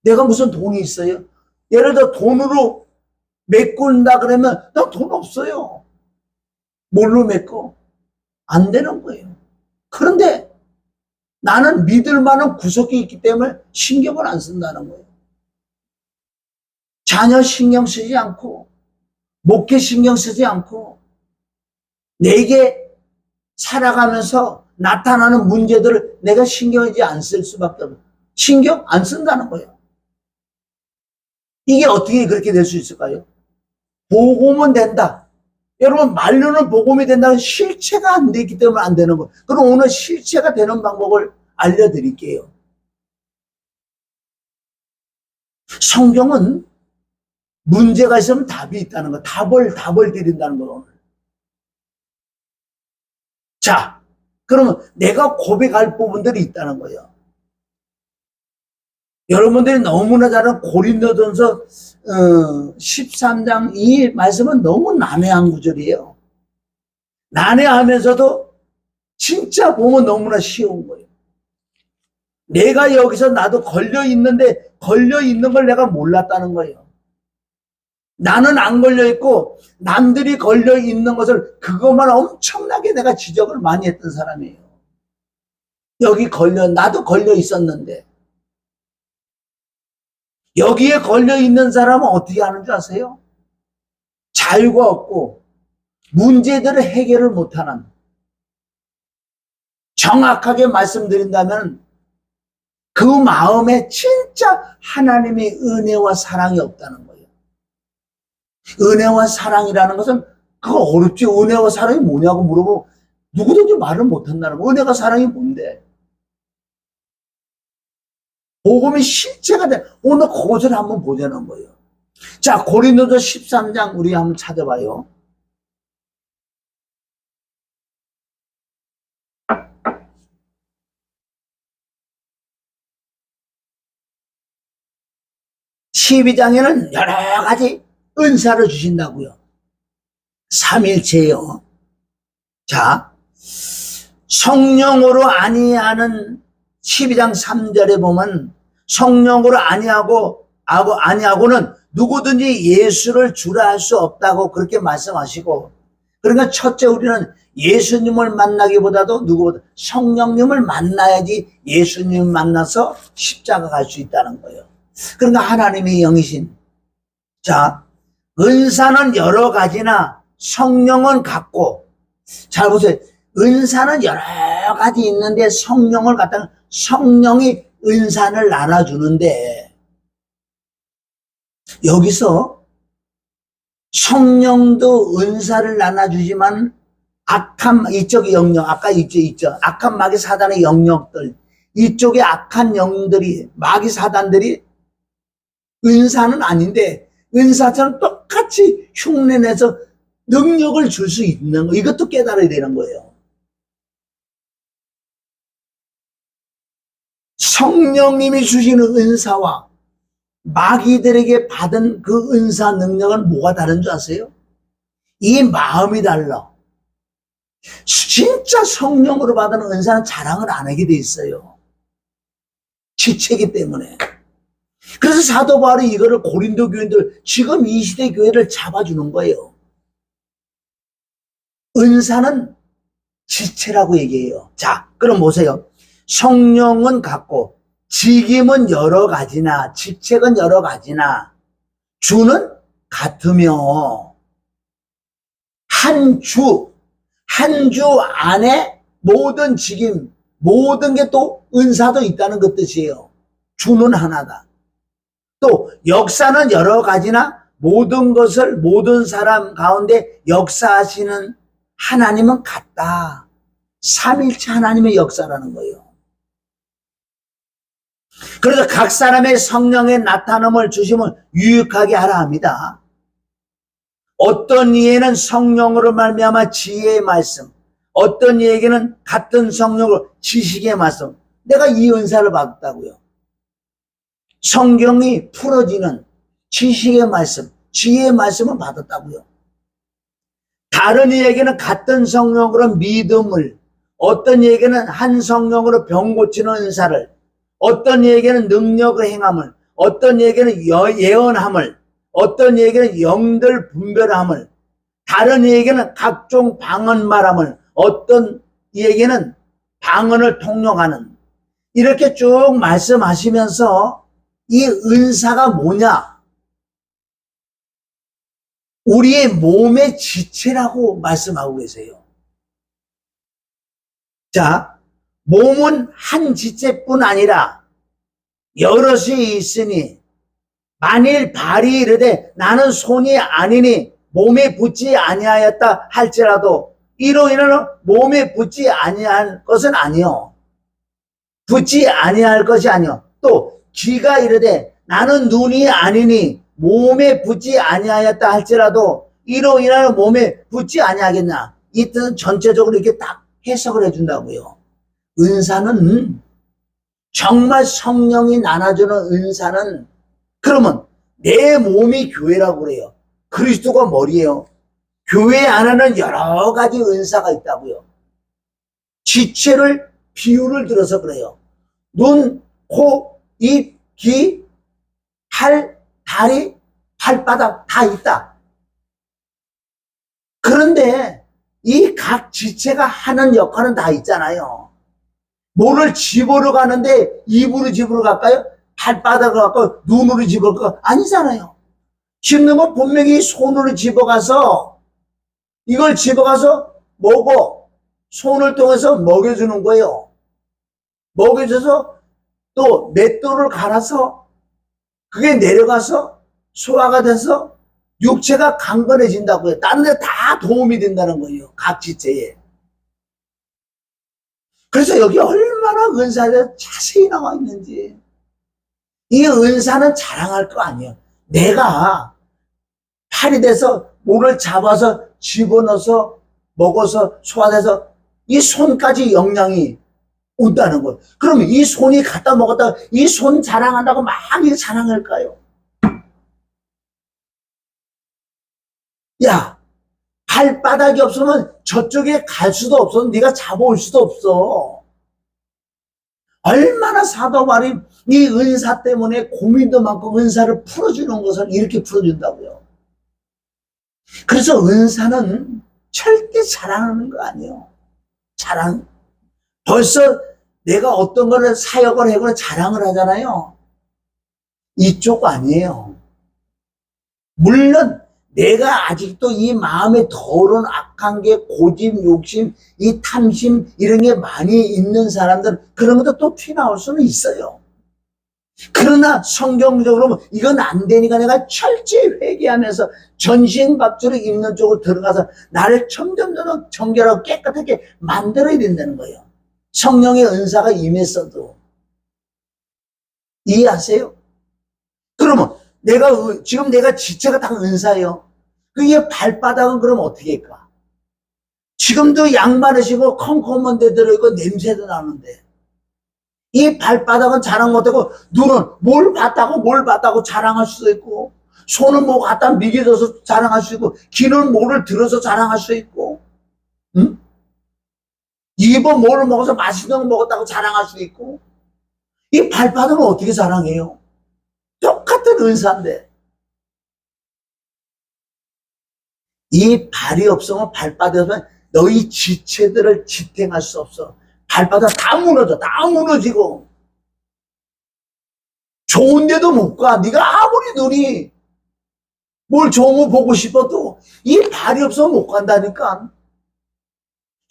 내가 무슨 돈이 있어요? 예를 들어 돈으로 메꾼다 그러면 나 돈 없어요. 뭘로 메꿔? 안 되는 거예요. 그런데 나는 믿을 만한 구석이 있기 때문에 신경을 안 쓴다는 거예요. 자녀 신경 쓰지 않고 목회 신경 쓰지 않고 내게 살아가면서 나타나는 문제들을 내가 신경하지 안 쓸 수밖에 없어요. 신경 안 쓴다는 거예요. 이게 어떻게 그렇게 될 수 있을까요? 복음은 된다. 여러분 말로는 복음이 된다는 실체가 안 되기 때문에 안 되는 거예요. 그럼 오늘 실체가 되는 방법을 알려드릴게요. 성경은 문제가 있으면 답이 있다는 거. 답을 드린다는 거예요. 오늘. 자, 그러면 내가 고백할 부분들이 있다는 거예요. 여러분들이 너무나 잘 아는 고린도전서 13장 이 말씀은 너무 난해한 구절이에요. 난해하면서도 진짜 보면 너무나 쉬운 거예요. 내가 여기서 나도 걸려있는데 걸려있는 걸 내가 몰랐다는 거예요. 나는 안 걸려있고 남들이 걸려있는 것을 그것만 엄청나게 내가 지적을 많이 했던 사람이에요. 여기 나도 걸려있었는데 여기에 걸려있는 사람은 어떻게 하는 줄 아세요? 자유가 없고 문제들을 해결을 못하는, 정확하게 말씀드린다면 그 마음에 진짜 하나님의 은혜와 사랑이 없다는 거예요. 은혜와 사랑이라는 것은 그거 어렵지. 은혜와 사랑이 뭐냐고 물어보면 누구든지 말을 못한다는 거. 은혜가 사랑이 뭔데? 복음이 실체가 돼. 오늘 그것을 한번 보자는 거예요. 자, 고린도서 13장 우리 한번 찾아봐요. (12장에는) 여러 가지 은사를 주신다고요. 삼일체요. 자, 성령으로 아니하는 12장 3절에 보면 성령으로 아니하고는 누구든지 예수를 주라 할 수 없다고 그렇게 말씀하시고, 그러니까 첫째 우리는 예수님을 만나기보다도 누구보다 성령님을 만나야지 예수님을 만나서 십자가 갈 수 있다는 거예요. 그러니까 하나님의 영이신, 자, 은사는 여러 가지나 성령은 같고, 잘 보세요. 은사는 여러 가지 있는데 성령을 갖다가 성령이 은사를 나눠주는데, 여기서 성령도 은사를 나눠주지만 악한 이쪽의 영역, 아까 있죠. 악한 마귀 사단의 영역들, 이쪽에 악한 영들이, 마귀 사단들이 은사는 아닌데 은사처럼 똑같이 흉내내서 능력을 줄 수 있는 거, 이것도 깨달아야 되는 거예요. 성령님이 주시는 은사와 마귀들에게 받은 그 은사 능력은 뭐가 다른 줄 아세요? 이 마음이 달라. 진짜 성령으로 받은 은사는 자랑을 안 하게 돼 있어요. 지체기 때문에. 그래서 사도 바울이 이거를 고린도 교인들, 지금 이 시대 교회를 잡아주는 거예요. 은사는 지체라고 얘기해요. 자, 그럼 보세요. 성령은 같고 직임은 여러 가지나 직책은 여러 가지나 주는 같으며 한 주 안에 모든 직임, 모든 게 또 은사도 있다는 것 뜻이에요. 주는 하나다. 또 역사는 여러 가지나 모든 것을 모든 사람 가운데 역사하시는 하나님은 같다. 삼일체 하나님의 역사라는 거예요. 그래서 각 사람의 성령의 나타남을 주시면 유익하게 하라 합니다. 어떤 이에는 성령으로 말미암아 지혜의 말씀, 어떤 이에게는 같은 성령으로 지식의 말씀. 내가 이 은사를 받았다고요. 성경이 풀어지는 지식의 말씀, 지혜의 말씀을 받았다고요. 다른 이에게는 같은 성령으로 믿음을, 어떤 이에게는 한 성령으로 병 고치는 은사를, 어떤 이에게는 능력을 행함을, 어떤 이에게는 예언함을, 어떤 이에게는 영들 분별함을, 다른 이에게는 각종 방언 말함을, 어떤 이에게는 방언을 통역하는, 이렇게 쭉 말씀하시면서 이 은사가 뭐냐? 우리의 몸의 지체라고 말씀하고 계세요. 자, 몸은 한 지체뿐 아니라 여럿이 있으니 만일 발이 이르되 나는 손이 아니니 몸에 붙지 아니하였다 할지라도 이로 인하여 몸에 붙지 아니할 것은 아니요. 붙지 아니할 것이 아니요. 또 귀가 이르되 나는 눈이 아니니 몸에 붙지 아니하였다 할지라도 이로 인하여 몸에 붙지 아니하겠나. 이 뜻은 전체적으로 이렇게 딱 해석을 해준다고요. 은사는 정말 성령이 나눠주는 은사는, 그러면 내 몸이 교회라고 그래요. 그리스도가 머리예요. 교회 안에는 여러 가지 은사가 있다고요. 지체를 비유를 들어서 그래요. 눈, 코, 입, 귀, 팔, 다리, 발바닥 다 있다. 그런데 이 각 지체가 하는 역할은 다 있잖아요. 뭐를 집으러 가는데 입으로 집으러 갈까요? 발바닥으로 갈까요? 눈으로 집으러 갈까요? 아니잖아요. 집는 건 분명히 손으로 집어가서, 이걸 집어가서 먹어. 손을 통해서 먹여주는 거예요. 먹여줘서 또 맷돌을 갈아서 그게 내려가서 소화가 돼서 육체가 강건해진다고요. 다른 데 다 다 도움이 된다는 거예요. 각 지체에. 그래서 여기 얼마나 은사에 대해서 자세히 나와 있는지. 이 은사는 자랑할 거 아니에요. 내가 팔이 돼서 물을 잡아서 집어넣어서 먹어서 소화돼서 이 손까지 영양이 온다는 거예요. 그러면 이 손이 갖다 먹었다가 이 손 자랑한다고 막 이렇게 자랑할까요? 야, 발바닥이 없으면 저쪽에 갈 수도 없어. 네가 잡아올 수도 없어. 얼마나 사도 바울이 이 은사 때문에 고민도 많고 은사를 풀어주는 것을 이렇게 풀어준다고요. 그래서 은사는 절대 자랑하는 거 아니에요. 자랑. 벌써 내가 어떤 거를 사역을 하거나 자랑을 하잖아요. 이쪽 아니에요. 물론 내가 아직도 이 마음에 더러운 악한 게 고집, 욕심, 이 탐심 이런 게 많이 있는 사람들 그런 것도 또 튀어나올 수는 있어요. 그러나 성경적으로 이건 안 되니까 내가 철저히 회개하면서 전신갑주를 입는 쪽으로 들어가서 나를 점점 정결하고 깨끗하게 만들어야 된다는 거예요. 성령의 은사가 임했어도. 이해하세요? 그러면 지금 내가 지체가 다 은사예요. 그게 발바닥은 그럼 어떻게 할까? 지금도 양말을 신고 컴컴한 데 들어있고 냄새도 나는데 이 발바닥은 자랑 못하고 눈은 뭘 봤다고 자랑할 수도 있고 손은 뭐 갖다 미개져서 자랑할 수 있고 귀는 뭐를 들어서 자랑할 수 있고 응? 입은 뭐를 먹어서 맛있는 거 먹었다고 자랑할 수 있고 이 발바닥은 어떻게 자랑해요? 똑같은 은사인데 이 발이 없으면 발바닥이 없으면 너희 지체들을 지탱할 수 없어. 발바닥 다 무너져. 다 무너지고 좋은 데도 못 가. 네가 아무리 눈이 뭘 좋은 거 보고 싶어도 이 발이 없으면 못 간다니까.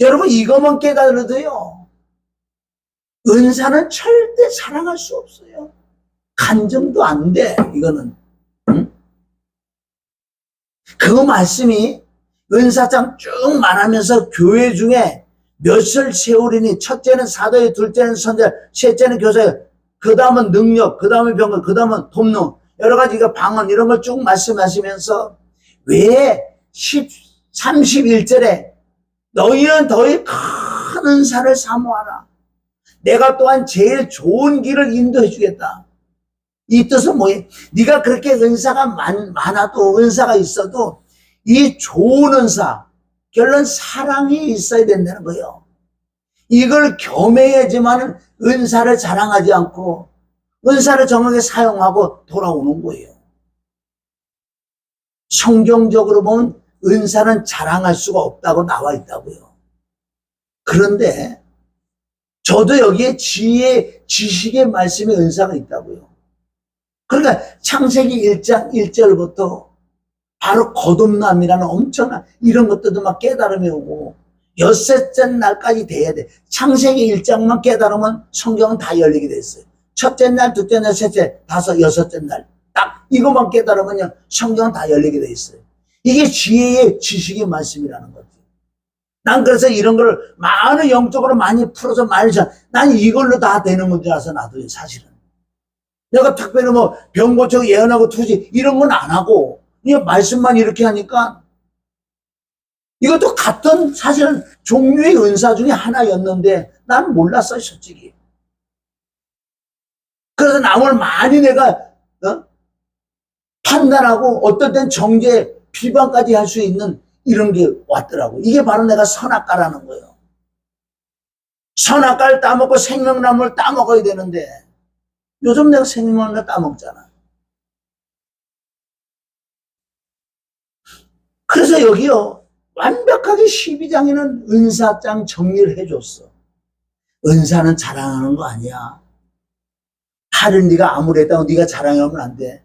여러분 이것만 깨달아도요 은사는 절대 사랑할 수 없어요. 간증도 안 돼. 이거는 응? 그 말씀이 은사장 쭉 말하면서 교회 중에 몇을 세우리니 첫째는 사도요 둘째는 선자 셋째는 교사요 그 다음은 능력 그 다음은 병거 그 다음은 돕는 여러 가지가 방언 이런 걸 쭉 말씀하시면서 왜 31절에 너희는 더히 큰 은사를 사모하라. 내가 또한 제일 좋은 길을 인도해 주겠다. 이 뜻은 뭐예요? 네가 그렇게 은사가 많아도 은사가 있어도 이 좋은 은사 결론 사랑이 있어야 된다는 거예요. 이걸 겸해야지만 은사를 자랑하지 않고 은사를 정확하게 사용하고 돌아오는 거예요. 성경적으로 보면 은사는 자랑할 수가 없다고 나와 있다고요. 그런데 저도 여기에 지식의 말씀에 은사가 있다고요. 그러니까 창세기 1장 1절부터 바로 거듭남이라는 엄청난 이런 것들도 막 깨달음이 오고 엿새째 날까지 돼야 돼. 창세기 1장만 깨달으면 성경은 다 열리게 됐어요. 첫째 날, 둘째 날, 셋째, 다섯, 여섯째 날. 딱 이것만 깨달으면요 성경은 다 열리게 돼 있어요. 이게 지혜의 지식의 말씀이라는 거지. 난 그래서 이런 걸 많은 영적으로 많이 풀어서 말이죠. 난 이걸로 다 되는 문제 라서 나도 사실은. 내가 특별히 뭐 병 고치고 예언하고 투지 이런 건 안 하고 이 말씀만 이렇게 하니까 이것도 같은 사실은 종류의 은사 중에 하나였는데 난 몰랐어요 솔직히. 그래서 남을 많이 내가 판단하고 어떨 땐 정죄 비방까지 할 수 있는 이런 게 왔더라고. 이게 바로 내가 선악과라는 거예요. 선악과를 따먹고 생명나무를 따먹어야 되는데 요즘 내가 생명나무를 따먹잖아. 그래서 여기요 완벽하게 12장에는 은사장 정리를 해줬어. 은사는 자랑하는 거 아니야. 팔을 네가 아무리 했다고 네가 자랑하면 안 돼.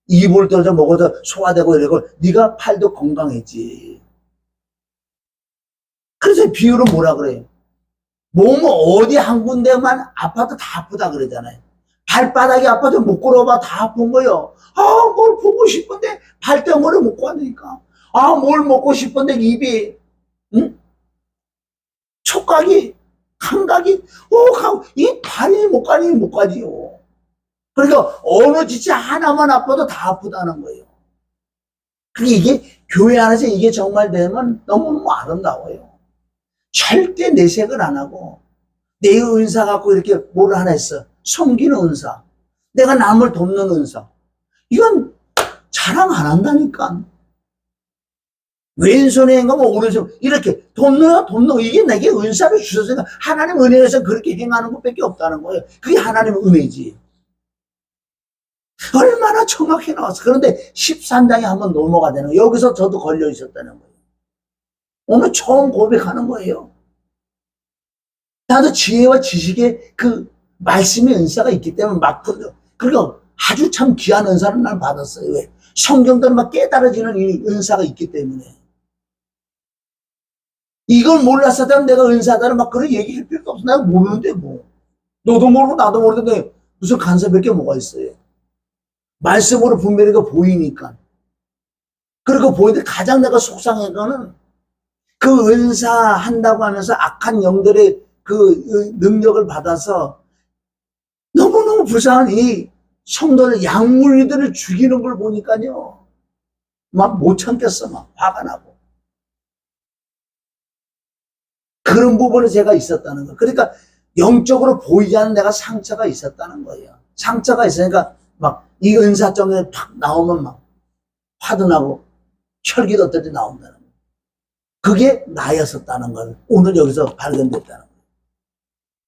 입을 떨어져 먹어도 소화되고 이러고 네가 팔도 건강해지. 그래서 비유로 뭐라 그래요? 몸 어디 한 군데만 아파도 다 아프다 그러잖아요. 발바닥이 아파도 못 걸어봐 다 아픈 거요. 아, 뭘 보고 싶은데 발등으로 못 가니까. 아, 뭘 먹고 싶은데 입이, 응? 촉각이, 감각이, 이 발이 못 가니 못 가지요. 그러니까 어느 지체 하나만 아파도 다 아프다는 거예요. 그게 이게 교회 안에서 이게 정말 되면 너무너무 아름다워요. 절대 내색을 안 하고 내 은사 갖고 이렇게 뭘 하나 했어. 섬기는 은사. 내가 남을 돕는 은사. 이건 자랑 안 한다니까. 왼손에 행하면 오른손 이렇게 돕는 이게 내게 은사를 주셨으니까 하나님 은혜에서 그렇게 행하는 것밖에 없다는 거예요. 그게 하나님의 은혜지. 얼마나 정확히 나왔어. 그런데 13장에 한번 넘어가 되는 거예요. 여기서 저도 걸려 있었다는 거예요. 오늘 처음 고백하는 거예요. 나도 지혜와 지식의 그 말씀의 은사가 있기 때문에 막 그리고 아주 참 귀한 은사를 난 받았어요. 왜? 성경대로 막 깨달아지는 이 은사가 있기 때문에. 이걸 몰랐었다면 내가 은사다를 막 그런 얘기할 필요도 없어. 내가 모르는데 뭐. 너도 모르고 나도 모르는데 무슨 간섭할 게 뭐가 있어요. 말씀으로 분별히 보이니까. 그리고 보이는데 가장 내가 속상한 거는 그 은사 한다고 하면서 악한 영들의 그 능력을 받아서 너무너무 불쌍한 이 성도들, 약물들을 죽이는 걸 보니까요. 막 못 참겠어. 막 화가 나고. 그런 부분에 제가 있었다는 거. 그러니까 영적으로 보이지 않는 내가 상처가 있었다는 거예요. 상처가 있으니까 막 이 은사점에 탁 나오면 막 화도 나고 혈기도 어떨 나온다는 거예요. 그게 나였었다는 걸 오늘 여기서 발견됐다는 거예요.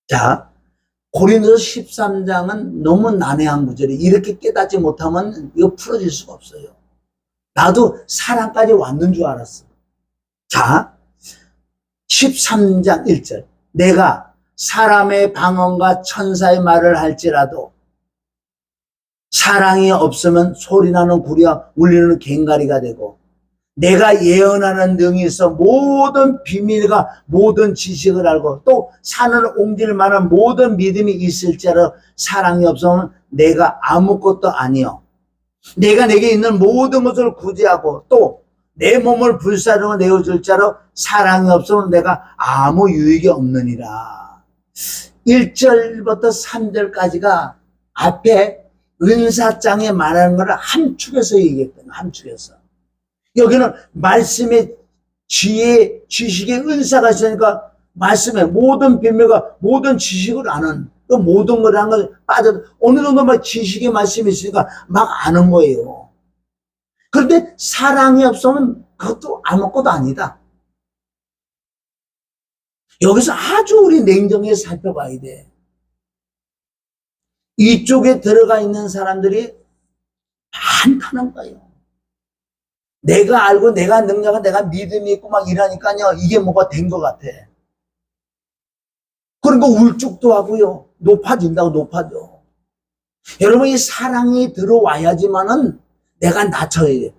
자, 고린도서 13장은 너무 난해한 구절이 이렇게 깨닫지 못하면 이거 풀어질 수가 없어요. 나도 사랑까지 왔는 줄 알았어. 자, 13장 1절. 내가 사람의 방언과 천사의 말을 할지라도 사랑이 없으면 소리나는 구리와 울리는 괭가리가 되고 내가 예언하는 능이 있어 모든 비밀과 모든 지식을 알고 또 산을 옮길 만한 모든 믿음이 있을지라도 사랑이 없으면 내가 아무것도 아니요. 내가 내게 있는 모든 것을 구제하고 또 내 몸을 불사르고 내어줄 자로 사랑이 없으면 내가 아무 유익이 없느니라. 1절부터 3절까지가 앞에 은사장에 말하는 것을 함축해서 얘기했거든요. 함축해서. 여기는 말씀의 지혜, 지식의 은사가 있으니까 말씀의 모든 비밀과 모든 지식을 아는 그 모든 걸 한 걸 빠져 어느 정도 막 지식의 말씀이 있으니까 막 아는 거예요. 그런데 사랑이 없으면 그것도 아무것도 아니다. 여기서 아주 우리 냉정히 살펴봐야 돼. 이쪽에 들어가 있는 사람들이 많다는 거예요. 내가 알고 내가 능력은 내가 믿음이 있고 막 이러니까요. 이게 뭐가 된 것 같아. 그러니까 울적도 하고요. 높아진다고 높아져. 여러분 이 사랑이 들어와야지만은 내가 낮춰야 돼.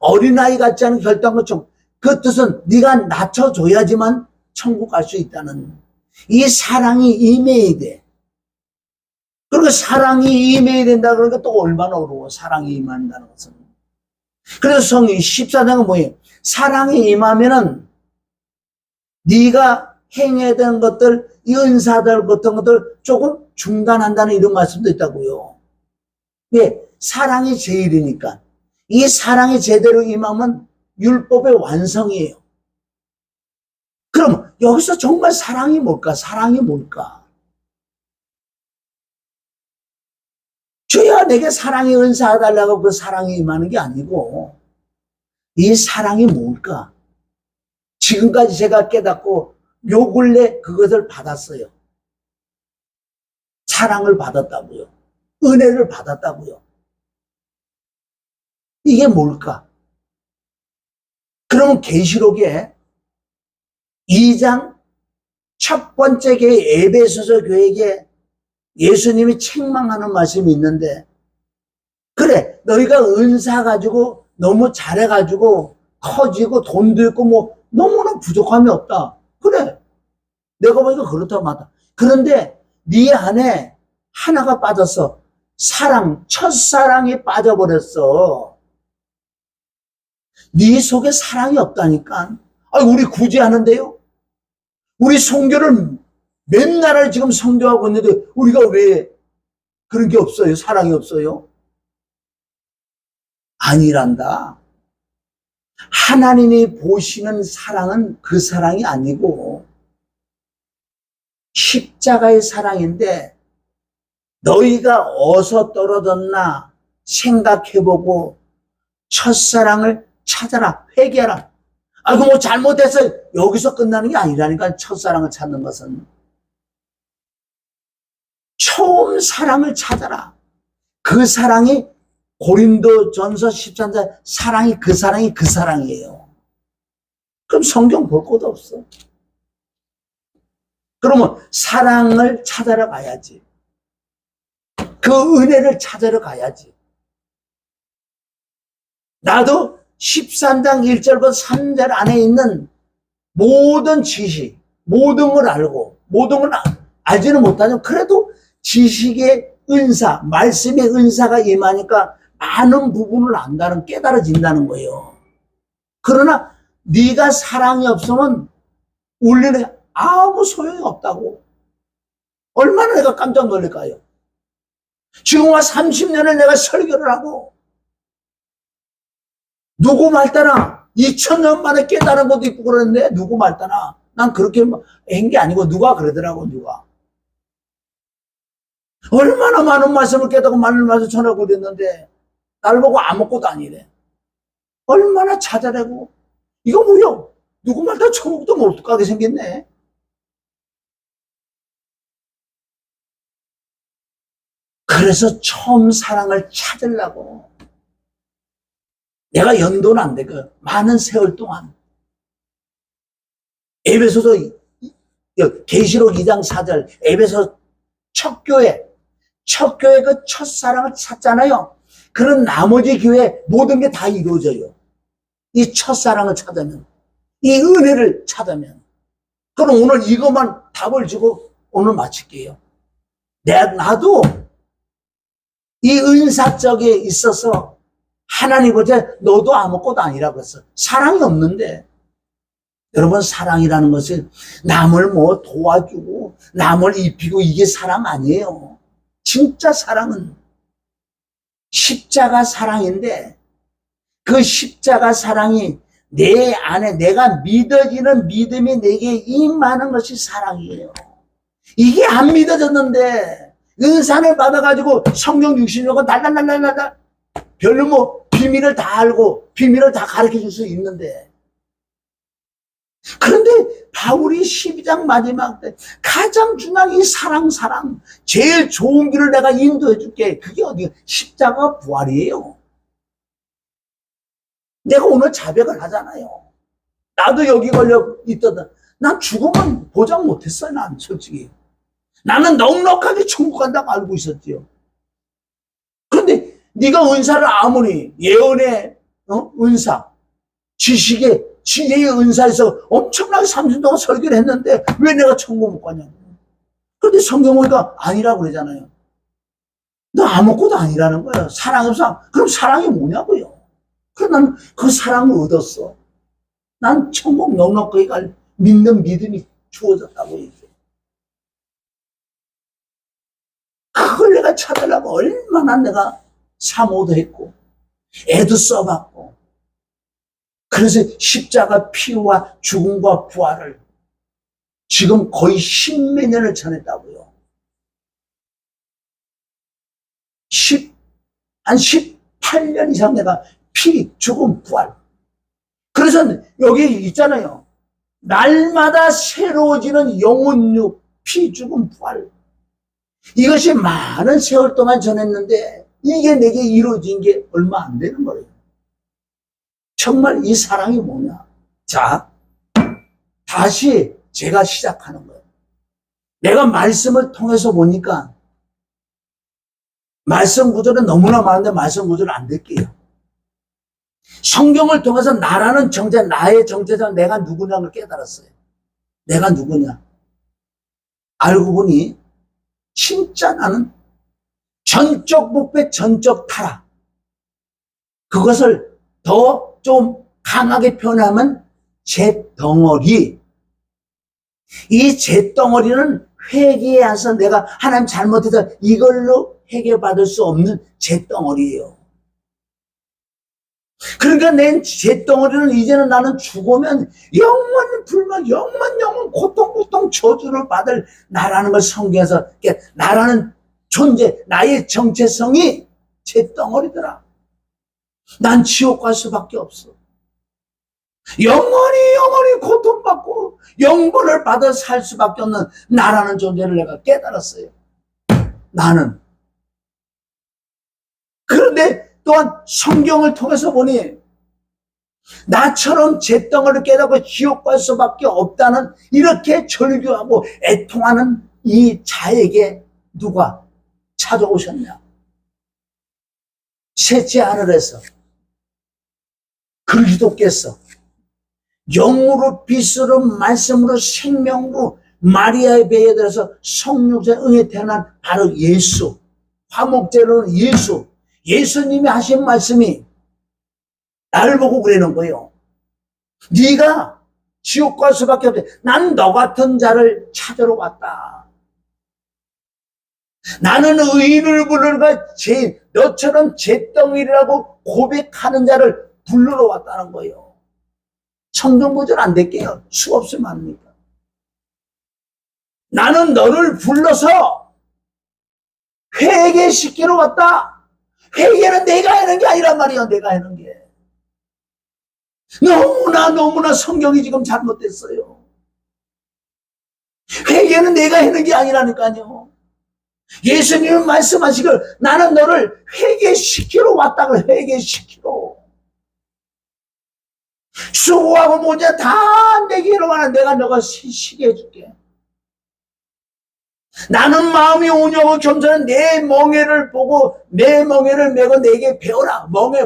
어린아이 같지 않은 결단것처럼 그 뜻은 네가 낮춰줘야지만 천국 갈 수 있다는 이 사랑이 임해야 돼. 그리고 사랑이 임해야 된다 그러니까 또 얼마나 어려워. 사랑이 임한다는 것은. 그래서 성경 14장은 뭐예요? 사랑이 임하면은 네가 행해야 되는 것들, 이 은사들 같은 것들 조금 중단한다는 이런 말씀도 있다고요. 왜? 사랑이 제일이니까. 이 사랑이 제대로 임하면 율법의 완성이에요. 그럼 여기서 정말 사랑이 뭘까? 사랑이 뭘까? 주야 내게 사랑의 은사 달라고 그 사랑이 임하는 게 아니고 이 사랑이 뭘까? 지금까지 제가 깨닫고 요 근래 그것을 받았어요. 사랑을 받았다고요. 은혜를 받았다고요. 이게 뭘까? 그러면 계시록에 2장 첫 번째 교회 에베소서 교회에게 예수님이 책망하는 말씀이 있는데 그래 너희가 은사 가지고 너무 잘해가지고 커지고 돈도 있고 뭐 너무나 부족함이 없다. 그래 내가 보니까 그렇다고 맞다. 그런데 네 안에 하나가 빠졌어. 사랑, 첫사랑이 빠져버렸어. 네 속에 사랑이 없다니까. 우리 굳이 하는데요. 우리 성교를 맨날 지금 성교하고 있는데 우리가 왜 그런 게 없어요? 사랑이 없어요? 아니란다. 하나님이 보시는 사랑은 그 사랑이 아니고 십자가의 사랑인데, 너희가 어디서 떨어졌나 생각해보고 첫사랑을 찾아라, 회개하라. 뭐 잘못했어요. 여기서 끝나는 게 아니라니까. 첫사랑을 찾는 것은 처음 사랑을 찾아라. 그 사랑이 고린도전서 13장 사랑이 그 사랑이에요. 그럼 성경 볼 것도 없어. 그러면 사랑을 찾아러 가야지. 그 은혜를 찾아러 가야지. 나도 13장 1절부터 3절 안에 있는 모든 지식, 모든 걸 알고, 모든 걸 알지는 못하지만 그래도 지식의 은사, 말씀의 은사가 임하니까 많은 부분을 안다는, 깨달아진다는 거예요. 그러나 네가 사랑이 없으면 울리는 아무 소용이 없다고. 얼마나 내가 깜짝 놀랄까요? 지금 와 30년을 내가 설교를 하고 누구 말 따라 2000년 만에 깨달은 것도 있고 그러는데 누구 말 따라 난 그렇게 한 게 아니고 누가 그러더라고. 누가 얼마나 많은 말씀을 깨닫고 많은 말씀을 전하고 그랬는데 날 보고 아무것도 아니래. 얼마나 찾아내고 이거 뭐야? 누구 말 따라 천국도 못 가게 생겼네. 그래서 처음 사랑을 찾으려고 내가 연도는 안 돼. 많은 세월 동안 에베소서 계시록 2장 4절 에베소 첫 교회 그 첫사랑을 찾잖아요. 그런 나머지 교회 모든 게 다 이루어져요. 이 첫사랑을 찾으면, 이 은혜를 찾으면. 그럼 오늘 이것만 답을 주고 오늘 마칠게요. 나도 이 은사 쪽에 있어서 하나님 보자 너도 아무것도 아니라고 했어. 사랑이 없는데. 여러분, 사랑이라는 것은 남을 도와주고 남을 입히고 이게 사랑 아니에요. 진짜 사랑은 십자가 사랑인데, 그 십자가 사랑이 내 안에 내가 믿어지는 믿음이 내게 임하는 것이 사랑이에요. 이게 안 믿어졌는데 은사를 받아가지고 성경 60년 달달달달달 별로 비밀을 다 알고 비밀을 다 가르쳐 줄 수 있는데, 그런데 바울이 12장 마지막 때 가장 중요한 이 사랑 제일 좋은 길을 내가 인도해 줄게. 그게 어디야? 십자가 부활이에요. 내가 오늘 자백을 하잖아요. 나도 여기 걸려 있거든. 난 죽으면 보장 못했어요. 난 솔직히 나는 넉넉하게 천국 간다고 알고 있었지요. 그런데 네가 은사를 아무리 예언의 은사, 지식의 지혜의 은사에서 엄청나게 30년 동안 설교를 했는데 왜 내가 천국 못 가냐고. 그런데 성경 보니까 아니라고 그러잖아요. 너 아무것도 아니라는 거예요. 사랑이 없어. 그럼 사랑이 뭐냐고요. 그럼 나는 그 사랑을 얻었어. 난 천국 넉넉하게 갈 믿는 믿음이 주어졌다고 얘기해. 그걸 내가 찾으려고 얼마나 내가 사모도 했고 애도 써봤고, 그래서 십자가 피와 죽음과 부활을 지금 거의 10몇 년을 전했다고요. 한 18년 이상 내가 피, 죽음, 부활. 그래서 여기 있잖아요. 날마다 새로워지는 영혼육, 피, 죽음, 부활. 이것이 많은 세월 동안 전했는데 이게 내게 이루어진 게 얼마 안 되는 거예요. 정말 이 사랑이 뭐냐. 자, 다시 제가 시작하는 거예요. 내가 말씀을 통해서 보니까 말씀 구절은 너무나 많은데 말씀 구절을 안 될게요. 성경을 통해서 나라는 정체, 나의 정체자, 내가 누구냐를 깨달았어요. 내가 누구냐. 알고 보니 진짜 나는 전적 부패, 전적 타락. 그것을 더 좀 강하게 표현하면 잿덩어리. 이 잿덩어리는 회개에 와서 내가 하나님 잘못해서 이걸로 해결받을 수 없는 잿덩어리예요. 그러니까 내 잿덩어리는 이제는 나는 죽으면 영원 불만, 영원 고통 저주를 받을 나라는 걸 성경에서, 나라는 존재, 나의 정체성이 잿덩어리더라. 난 지옥 갈 수밖에 없어. 영원히 고통받고 영벌을 받아 살 수밖에 없는 나라는 존재를 내가 깨달았어요. 나는. 그런데 또한 성경을 통해서 보니 나처럼 잿덩어리를 깨닫고 지옥 갈 수밖에 없다는 이렇게 절규하고 애통하는 이 자에게 누가 찾아오셨냐? 셋째 하늘에서 그리스도께서 영으로 빛으로 말씀으로 생명으로 마리아의 배에 들어서 성육신에 응해 태어난 바로 예수, 화목제로는 예수, 예수님이 하신 말씀이 나를 보고 그러는 거예요. 네가 지옥 갈 수밖에 없대. 난 너 같은 자를 찾으러 왔다. 나는 의인을 부르는가 너처럼 잿덩이라고 고백하는 자를 부르러 왔다는 거예요. 성경 보존 안 될게요. 수없이 많으니까. 나는 너를 불러서 회개시키러 왔다. 회개는 내가 하는 게 아니란 말이야. 내가 하는 게. 너무나 성경이 지금 잘못됐어요. 회개는 내가 하는 게 아니라니까요. 예수님은 말씀하시길 나는 너를 회개시키러 왔다고. 회개시키러. 수고하고 뭐냐 다 내게로 와라. 내가 너가 쉬게 해줄게. 나는 마음이 온유하고 겸손한 내 멍에를 보고 내 멍에를 메고 내게 배워라. 멍에.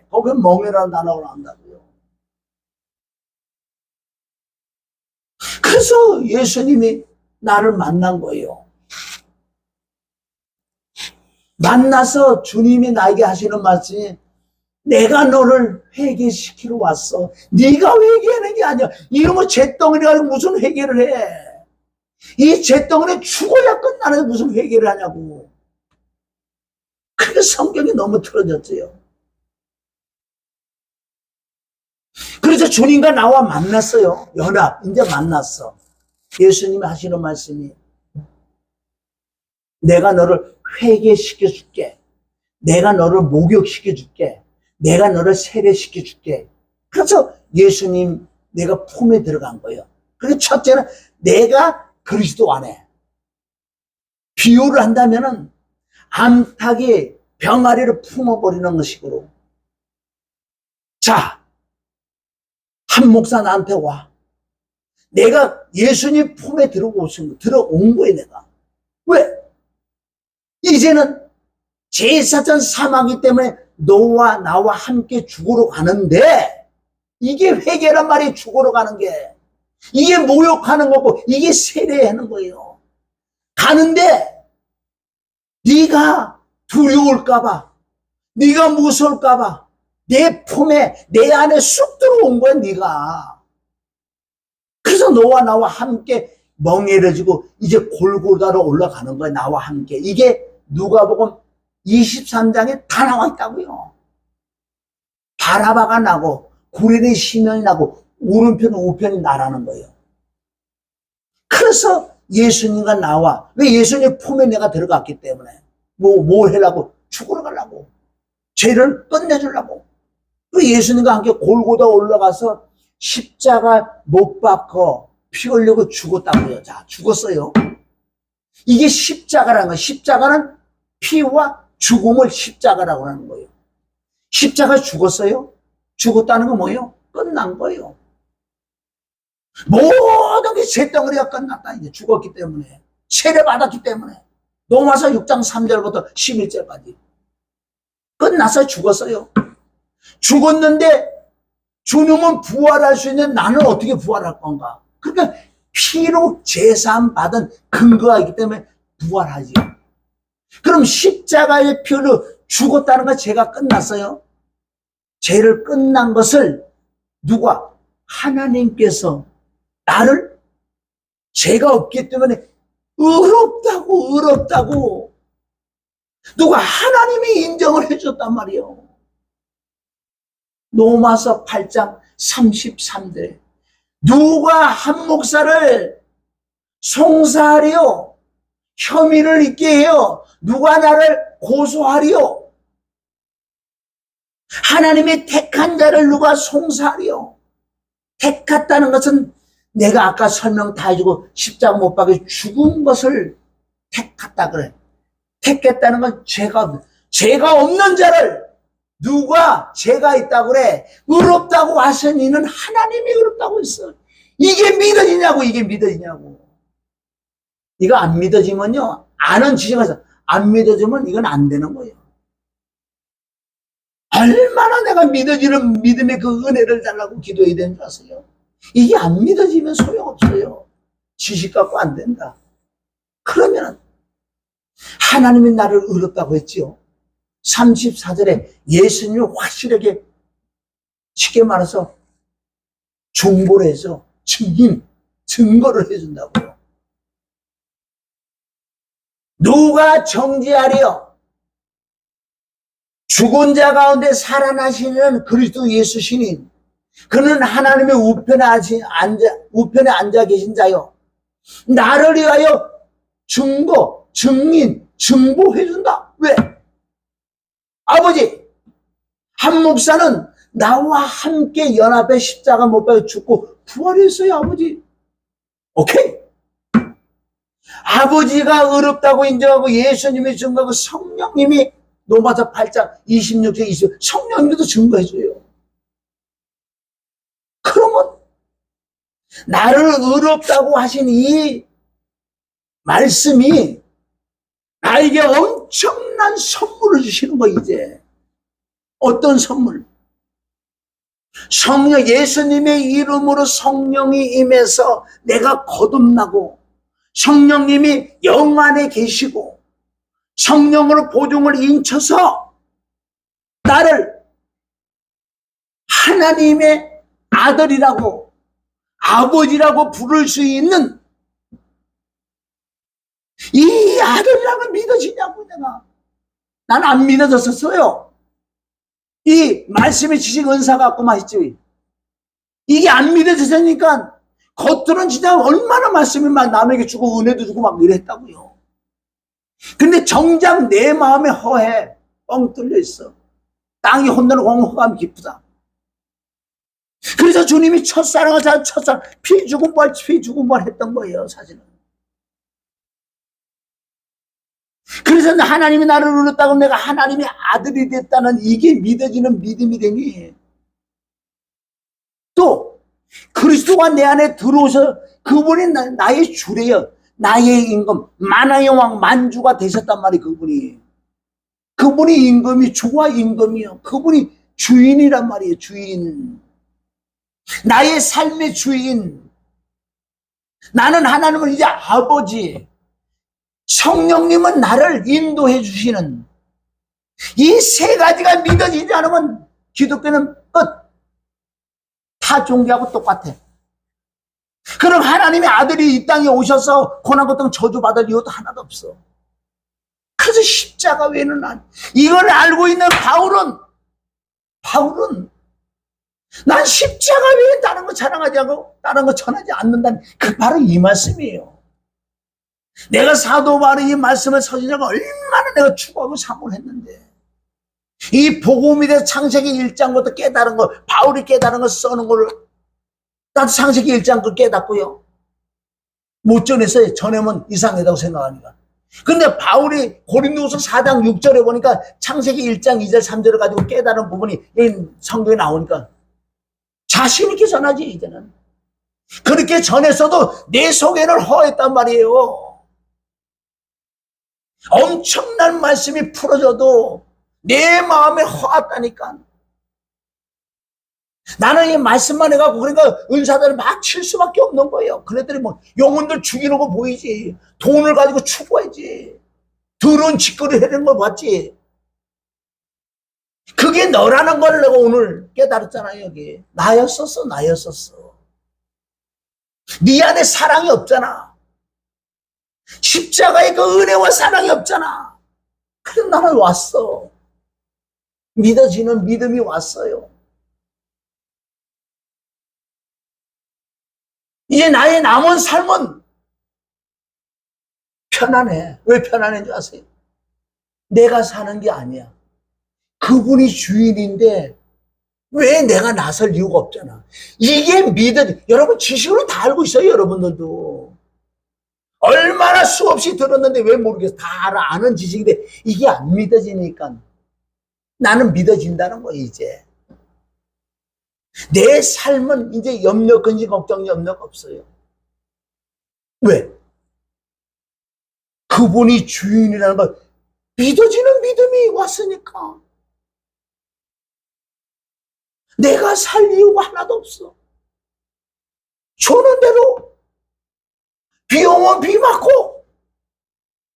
거기 멍에라는 단어가 나온다고요. 그래서 예수님이 나를 만난 거예요. 만나서 주님이 나에게 하시는 말씀이 내가 너를 회개시키러 왔어. 네가 회개하는 게 아니야. 이런 거 잿덩어리 가지고 무슨 회개를 해. 이 잿덩어리 죽어야 끝나는데 무슨 회개를 하냐고. 그게 성경이 너무 틀어졌어요. 그래서 주님과 나와 만났어요. 연합. 이제 만났어. 예수님이 하시는 말씀이 내가 너를 회개시켜 줄게. 내가 너를 목욕시켜 줄게. 내가 너를 세례시켜 줄게. 그래서 예수님 내가 품에 들어간 거예요. 그리고 첫째는 내가 그리스도 안에. 비유를 한다면은 암탉이 병아리를 품어버리는 식으로. 자, 한 목사 나한테 와. 내가 예수님 품에 들어온 거예요, 내가. 왜? 이제는 제사장 사망이기 때문에 너와 나와 함께 죽으러 가는데, 이게 회개란 말이 죽으러 가는 게. 이게 모욕하는 거고, 이게 세례하는 거예요. 가는데, 네가 두려울까봐, 네가 무서울까봐, 내 품에, 내 안에 쑥 들어온 거야, 네가. 그래서 너와 나와 함께 멍에려지고, 이제 골고다로 올라가는 거야, 나와 함께. 이게 누가복음 23장에 다 나와 있다고요. 바라바가 나고, 구레네 시면이 나고, 오른편 우편이 나라는 거예요. 그래서 예수님과 나와, 왜 예수님 품에 내가 들어갔기 때문에 뭘 하려고? 죽으러 가려고, 죄를 끝내주려고. 그 예수님과 함께 골고다 올라가서 십자가 못 박혀 피 흘리고 죽었다고요. 자, 죽었어요. 이게 십자가라는 거예요. 십자가는 피와 죽음을 십자가라고 하는 거예요. 십자가 죽었어요. 죽었다는 건 뭐예요? 끝난 거예요. 모든 게 잿덩어리가 끝났다. 이제 죽었기 때문에, 세례받았기 때문에. 로마서 6장 3절부터 11절까지 끝났어요. 죽었어요. 죽었는데 주님은 부활할 수 있는 나는 어떻게 부활할 건가? 그러니까 피로 제사함 받은 근거가 있기 때문에 부활하지. 그럼 십자가의 피로 죽었다는 건 죄가 끝났어요? 죄를 끝난 것을 누가? 하나님께서 나를 죄가 없기 때문에 의롭다고 누가? 하나님이 인정을 해줬단 말이에요. 로마서 8장 33절에 누가 한 목사를 송사하리요? 혐의를 있게 해요? 누가 나를 고소하리요? 하나님의 택한 자를 누가 송사하리요? 택했다는 것은 내가 아까 설명 다 해주고 십자가 못 박혀 죽은 것을 택했다 그래. 택했다는 건 죄가 없는 자를 누가 죄가 있다고 그래? 의롭다고 하시니는 하나님이 의롭다고 했어. 이게 믿어지냐고. 이거 안 믿어지면요, 아는 지식에서 안 믿어지면 이건 안 되는 거예요. 얼마나 내가 믿어지는 믿음의 그 은혜를 달라고 기도해야 되는 줄 아세요? 이게 안 믿어지면 소용없어요. 지식 갖고 안 된다. 그러면 하나님이 나를 의롭다고 했지요. 34절에 예수님이 확실하게 쉽게 말해서 중보를 해서 증거를 해준다고요. 누가 정죄하리요? 죽은 자 가운데 살아나시는 그리스도 예수 신인, 그는 하나님의 우편에 앉아 계신 자요, 나를 위하여 증보해준다. 왜? 아버지, 한 목사는 나와 함께 연합해 십자가 못 박혀 죽고 부활했어요. 아버지, 오케이. 아버지가 의롭다고 인정하고 예수님이 증거하고 성령님이 로마서 8장 26절 20 성령님도 증거해줘요. 그러면 나를 의롭다고 하신 이 말씀이 나에게 엄청난 선물을 주시는 거. 이제 어떤 선물? 성령, 예수님의 이름으로 성령이 임해서 내가 거듭나고 성령님이 영 안에 계시고 성령으로 보증을 인쳐서 나를 하나님의 아들이라고 아버지라고 부를 수 있는 이 아들이라고 믿어지냐고. 내가 난 안 믿어졌었어요. 이 말씀의 지식 은사 갖고만 했지. 이게 안 믿어졌으니까 겉으로는 진짜 얼마나 말씀이 막 남에게 주고 은혜도 주고 막 이랬다고요. 근데 정작 내 마음에 허해, 뻥 뚫려 있어. 땅이 혼돈을 호감이 기쁘다. 그래서 주님이 첫사랑을 피 죽은 발 했던 거예요, 사실은. 그래서 하나님이 나를 의롭다고 내가 하나님의 아들이 됐다는 이게 믿어지는 믿음이 되니, 또 그리스도가 내 안에 들어오셔 그분이 나의 주래요. 나의 임금, 만왕의 왕 만주가 되셨단 말이에요. 그분이 임금이 주와 임금이요. 그분이 주인이란 말이에요. 주인, 나의 삶의 주인. 나는 하나님을 이제 아버지, 성령님은 나를 인도해 주시는 이 세 가지가 믿어지지 않으면 기독교는 끝. 타 종교하고 똑같아. 그럼 하나님의 아들이 이 땅에 오셔서 고난 고통 저주받을 이유도 하나도 없어. 그래서 십자가 외에는 이걸 알고 있는 바울은 난 십자가 외에 다른 거 자랑하지 않고 다른 거 전하지 않는다는 그 바로 이 말씀이에요. 내가 사도 바울의 이 말씀을 서신자가 얼마나 내가 추구하고 사모를 했는데, 이 복음에 대해서 창세기 1장부터 깨달은 거, 바울이 깨달은 거 써는 거를 나도 창세기 1장 그 깨닫고요. 못 전했어요. 전하면 이상하다고 생각하니까. 근데 바울이 고린도후서 4장 6절에 보니까 창세기 1장 2절 3절을 가지고 깨달은 부분이 이 성경에 나오니까 자신 있게 전하지. 이제는 그렇게 전했어도 내 속에는 허했단 말이에요. 엄청난 말씀이 풀어져도 내 마음에 허했다니까. 나는 이 말씀만 해갖고 그러니까 은사들을 막 칠 수밖에 없는 거예요. 그네들이 뭐 영혼들 죽이는 거 보이지, 돈을 가지고 추구하지, 더러운 짓거리 하는 걸 봤지. 그게 너라는 걸 내가 오늘 깨달았잖아. 여기 나였었어. 네 안에 사랑이 없잖아. 십자가의 그 은혜와 사랑이 없잖아. 그래서 나는 왔어. 믿어지는 믿음이 왔어요. 이제 나의 남은 삶은 편안해. 왜 편안한 줄 아세요? 내가 사는 게 아니야. 그분이 주인인데 왜 내가 나설 이유가 없잖아. 이게 여러분 지식으로 다 알고 있어요. 여러분들도. 얼마나 수없이 들었는데 왜 모르겠어. 다 알아. 아는 지식인데 이게 안 믿어지니까 나는 믿어진다는 거야 이제. 내 삶은 이제 염려, 근심, 걱정, 염려가 없어요. 왜? 그분이 주인이라는 걸 믿어지는 믿음이 왔으니까. 내가 살 이유가 하나도 없어. 주는 대로 비 오면 비 맞고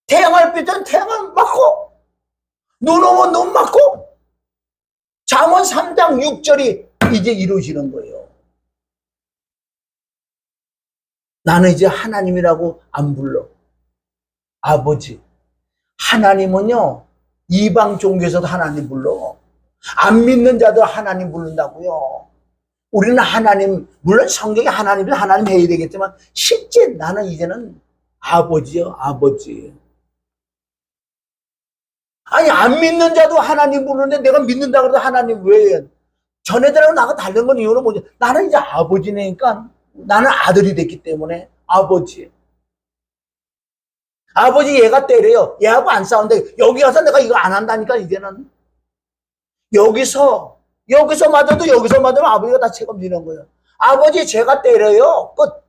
태양을 비든 태양을 맞고 눈 오면 눈 맞고 잠언 3장 6절이 이제 이루어지는 거예요. 나는 이제 하나님이라고 안 불러. 아버지. 하나님은요 이방 종교에서도 하나님 불러. 안 믿는 자들 하나님 부른다고요. 우리는 하나님, 물론 성경에 하나님 해야 되겠지만 실제 나는 이제는 아버지요, 아버지. 아니 안 믿는 자도 하나님 부르는데 내가 믿는다 그래도 하나님 왜? 전애들하고 나가 다른 건 이유는 뭐지? 나는 이제 아버지니까 나는 아들이 됐기 때문에 아버지. 아버지 얘가 때려요. 얘하고 안 싸운데 여기 와서 내가 이거 안 한다니까 이제는. 여기서 맞아도 여기서 맞으면 아버지가 다 책임지는 거예요. 아버지 제가 때려요. 끝.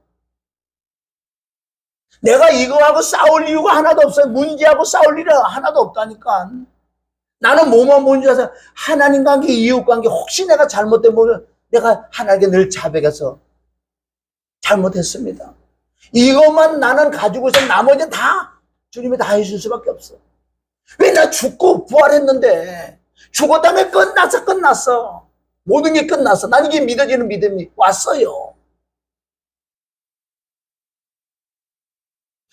내가 이거하고 싸울 이유가 하나도 없어요. 문제하고 싸울 일이 하나도 없다니까. 나는 뭐만 뭔지 아세요? 하나님 관계, 이웃 관계 혹시 내가 잘못되면 내가 하나님께 늘 자백해서 잘못했습니다. 이것만 나는 가지고 있으면 나머지는 다 주님이 다 해줄 수밖에 없어. 왜 나 죽고 부활했는데 죽었다면 끝났어. 모든 게 끝났어. 난 이게 믿어지는 믿음이 왔어요.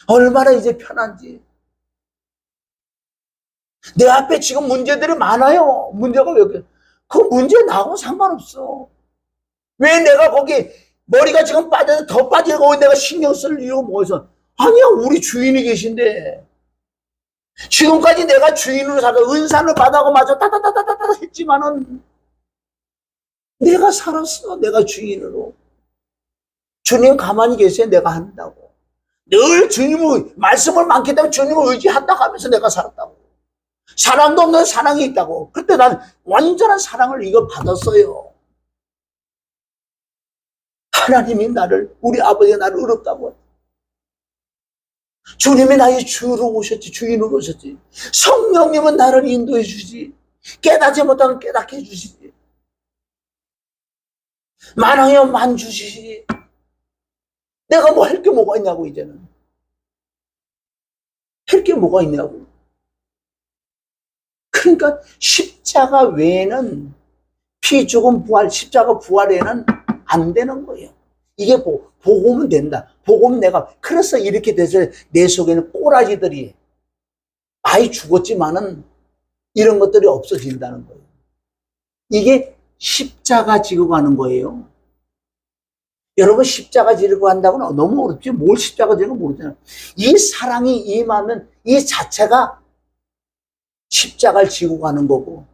얼마나 이제 편한지. 내 앞에 지금 문제들이 많아요. 문제가 왜 그래? 그 문제 나하고 상관없어. 왜 내가 거기 머리가 지금 빠져서 더 빠지고 내가 신경 쓸 이유가 뭐겠어? 아니야, 우리 주인이 계신데. 지금까지 내가 주인으로 살아 은사를 받아고 마저 따다다다다다 했지만은 내가 살았어. 내가 주인으로. 주님 가만히 계세요. 내가 한다고. 늘 주님의 말씀을 많기 때문에 주님을 의지한다고 하면서 내가 살았다고. 사랑도 없는 사랑이 있다고. 그때 난 완전한 사랑을 이거 받았어요. 하나님이 우리 아버지가 나를 의롭다고. 주님이 나의 주로 오셨지, 주인으로 오셨지. 성령님은 나를 인도해 주지. 깨닫지 못하면 깨닫게 해주시지. 만왕이면 만 주시지. 내가 뭐 할 게 뭐가 있냐고, 이제는. 할 게 뭐가 있냐고. 그러니까 십자가 외에는 피 죽음 부활, 십자가 부활 외에는 안 되는 거예요. 이게 복음은 된다. 복음 내가 그래서 이렇게 돼서 내 속에는 꼬라지들이 많이 죽었지만은 이런 것들이 없어진다는 거예요. 이게 십자가 지고 가는 거예요. 여러분 십자가 지고 간다고는 너무 어렵지. 뭘 십자가 지는 거 모르잖아요. 이 사랑이 임하면 이 자체가 십자가를 지고 가는 거고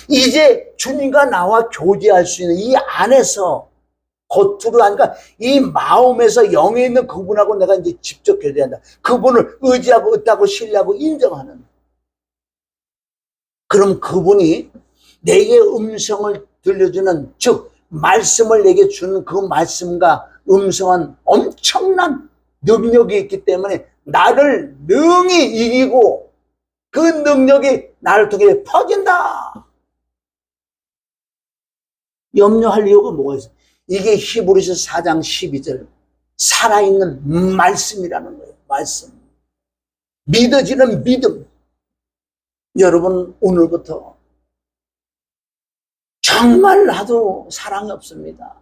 이제 주님과 나와 교제할 수 있는 이 안에서 겉으로 하니까 이 마음에서 영에 있는 그분하고 내가 이제 직접 교제한다. 그분을 의지하고 있다고 신뢰하고 인정하는. 그럼 그분이 내게 음성을 들려주는 즉 말씀을 내게 주는 그 말씀과 음성은 엄청난 능력이 있기 때문에 나를 능히 이기고 그 능력이 나를 통해 퍼진다. 염려할 이유가 뭐가 있어요? 이게 히브리서 4장 12절 살아있는 말씀이라는 거예요. 말씀. 믿어지는 믿음. 여러분 오늘부터 정말 나도 사랑이 없습니다.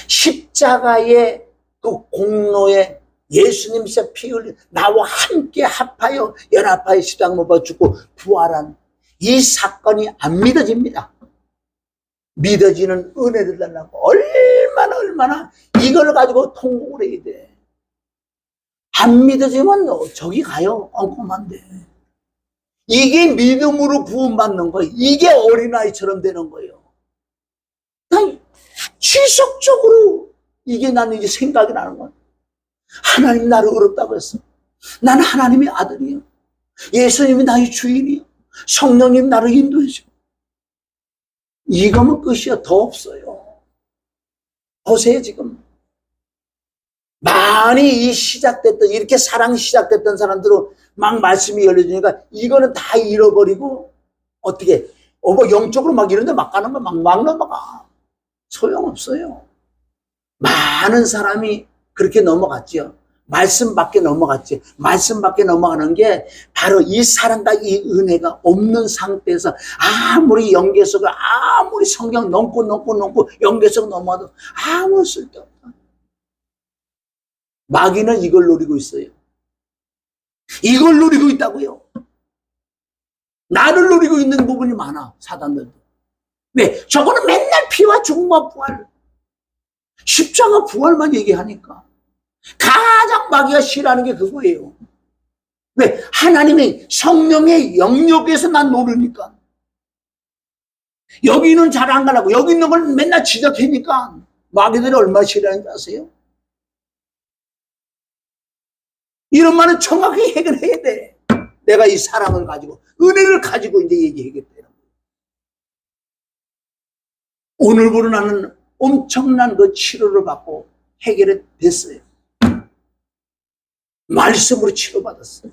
십자가의 그 공로에 예수님 진짜 피 흘린 나와 함께 합하여 연합하여 십자가 못 박혀 죽고 부활한 이 사건이 안 믿어집니다. 믿어지는 은혜를 달라고 얼마나 이걸 가지고 통곡을 해야 돼. 안 믿어지면 저기 가요. 엉끔한데. 이게 믿음으로 구원받는 거예요. 이게 어린아이처럼 되는 거예요. 난 지속적으로 이게 나는 이제 생각이 나는 거야. 하나님 나를 어렵다고 했어. 난 하나님의 아들이요. 예수님이 나의 주인이요. 성령님 나를 인도해줘. 이거면 끝이야. 더 없어요. 보세요 지금. 많이 시작됐던 이렇게 사랑이 시작됐던 사람들은 막 말씀이 열려주니까 이거는 다 잃어버리고 어떻게 뭐 영적으로 막 이런데 막 가는 거 막 넘어가. 소용없어요. 많은 사람이 그렇게 넘어갔죠. 말씀 밖에 넘어갔지. 말씀 밖에 넘어가는 게 바로 이 사랑과 이 은혜가 없는 상태에서 아무리 영계 속을 아무리 성경 넘고 영계 속 넘어도 아무 쓸데없다. 마귀는 이걸 노리고 있어요. 이걸 노리고 있다고요. 나를 노리고 있는 부분이 많아. 사단들도. 왜? 저거는 맨날 피와 죽음과 부활, 십자가 부활만 얘기하니까. 가장 마귀가 싫어하는 게 그거예요. 왜? 하나님의 성령의 영역에서 난 노르니까. 여기는 잘 안 가라고 여기 있는 걸 맨날 지적하니까 마귀들이 얼마나 싫어하는지 아세요? 이런 말은 정확히 해결해야 돼. 내가 이 사랑을 가지고 은혜를 가지고 이제 얘기하겠다. 오늘부로 나는 엄청난 그 치료를 받고 해결이 됐어요. 말씀으로 치료받았어요.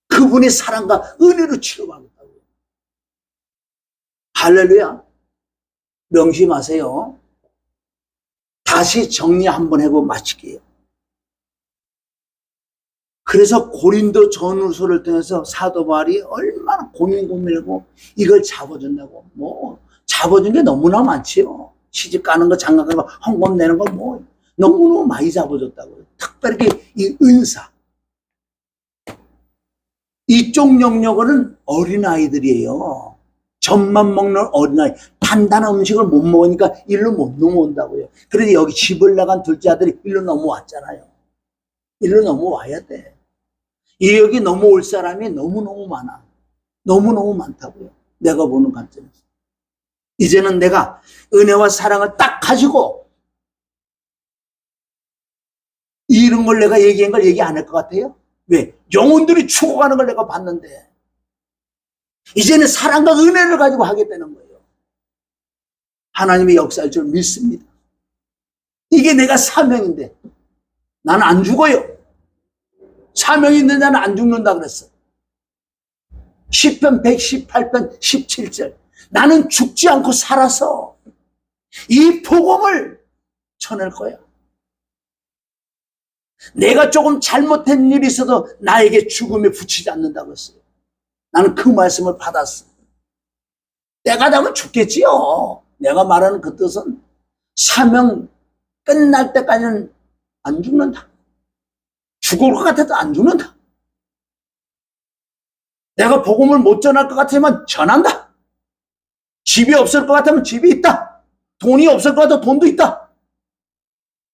그분의 사랑과 은혜로 치료받았다고요. 할렐루야. 명심하세요. 다시 정리 한번 하고 마칠게요. 그래서 고린도 전후서를 통해서 사도 바울이 얼마나 고민하고 이걸 잡아준다고. 뭐 잡아준 게 너무나 많지요. 시집 가는 거, 장가 가는 거, 헌금 내는 거 뭐 너무너무 많이 잡아줬다고요. 특별히 이 은사. 이쪽 영역은 어린아이들이에요. 젖만 먹는 어린아이. 단단한 음식을 못 먹으니까 일로 못 넘어온다고요. 그런데 여기 집을 나간 둘째 아들이 일로 넘어왔잖아요. 일로 넘어와야 돼. 이 여기 넘어올 사람이 너무너무 많아. 너무너무 많다고요. 내가 보는 관점에서. 이제는 내가 은혜와 사랑을 딱 가지고 이런 걸 내가 얘기한 걸 얘기 안 할 것 같아요? 왜? 영혼들이 죽어가는 걸 내가 봤는데 이제는 사랑과 은혜를 가지고 하겠다는 거예요. 하나님의 역사할 줄 믿습니다. 이게 내가 사명인데 나는 안 죽어요. 사명이 있는 자는 안 죽는다 그랬어. 시편 118편 17절. 나는 죽지 않고 살아서 이 복음을 전할 거야. 내가 조금 잘못한 일이 있어도 나에게 죽음에 붙이지 않는다고 했어요. 나는 그 말씀을 받았어. 때가 되면 죽겠지요. 내가 말하는 그 뜻은 사명 끝날 때까지는 안 죽는다. 죽을 것 같아도 안 죽는다. 내가 복음을 못 전할 것 같으면 전한다. 집이 없을 것 같으면 집이 있다. 돈이 없을 것 같아도 돈도 있다.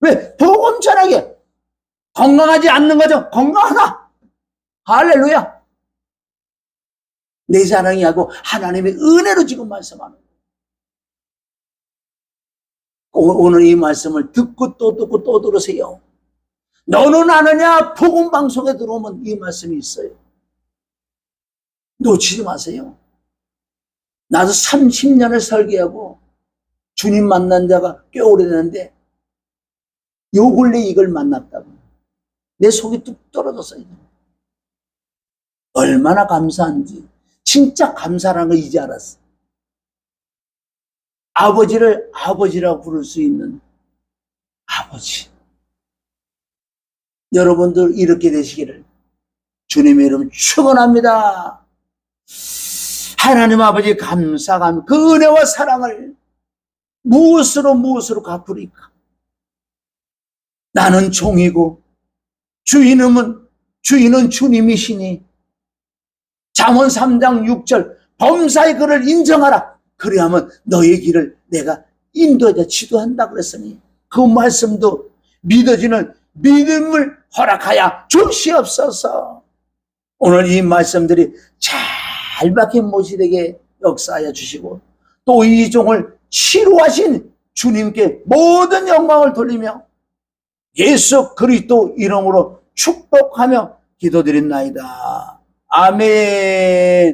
왜? 복음 전하게. 건강하지 않는 거죠. 건강하다. 할렐루야. 내 자랑이 하고 하나님의 은혜로 지금 말씀하는 거예요. 오늘 이 말씀을 듣고 또 듣고 또 들으세요. 너는 아느냐? 복음 방송에 들어오면 이 말씀이 있어요. 놓치지 마세요. 나도 30년을 설계하고 주님 만난 자가 꽤 오래됐는데 요 근래 이걸 만났다고. 내 속이 뚝 떨어졌어요. 얼마나 감사한지. 진짜 감사라는 걸 이제 알았어. 아버지를 아버지라고 부를 수 있는 아버지. 여러분들 이렇게 되시기를 주님의 이름 축원합니다. 하나님 아버지 감사감, 그 은혜와 사랑을 무엇으로 갚으리까? 나는 종이고 주인은 주님이시니 잠언 3장 6절 범사의 그를 인정하라. 그리하면 너의 길을 내가 인도하자 지도한다 그랬으니 그 말씀도 믿어지는 믿음을 허락하여 주시옵소서. 오늘 이 말씀들이 잘 박힌 못이 되게 역사하여 주시고 또 이 종을 치료하신 주님께 모든 영광을 돌리며 예수 그리스도 이름으로 축복하며 기도드립나이다. 아멘.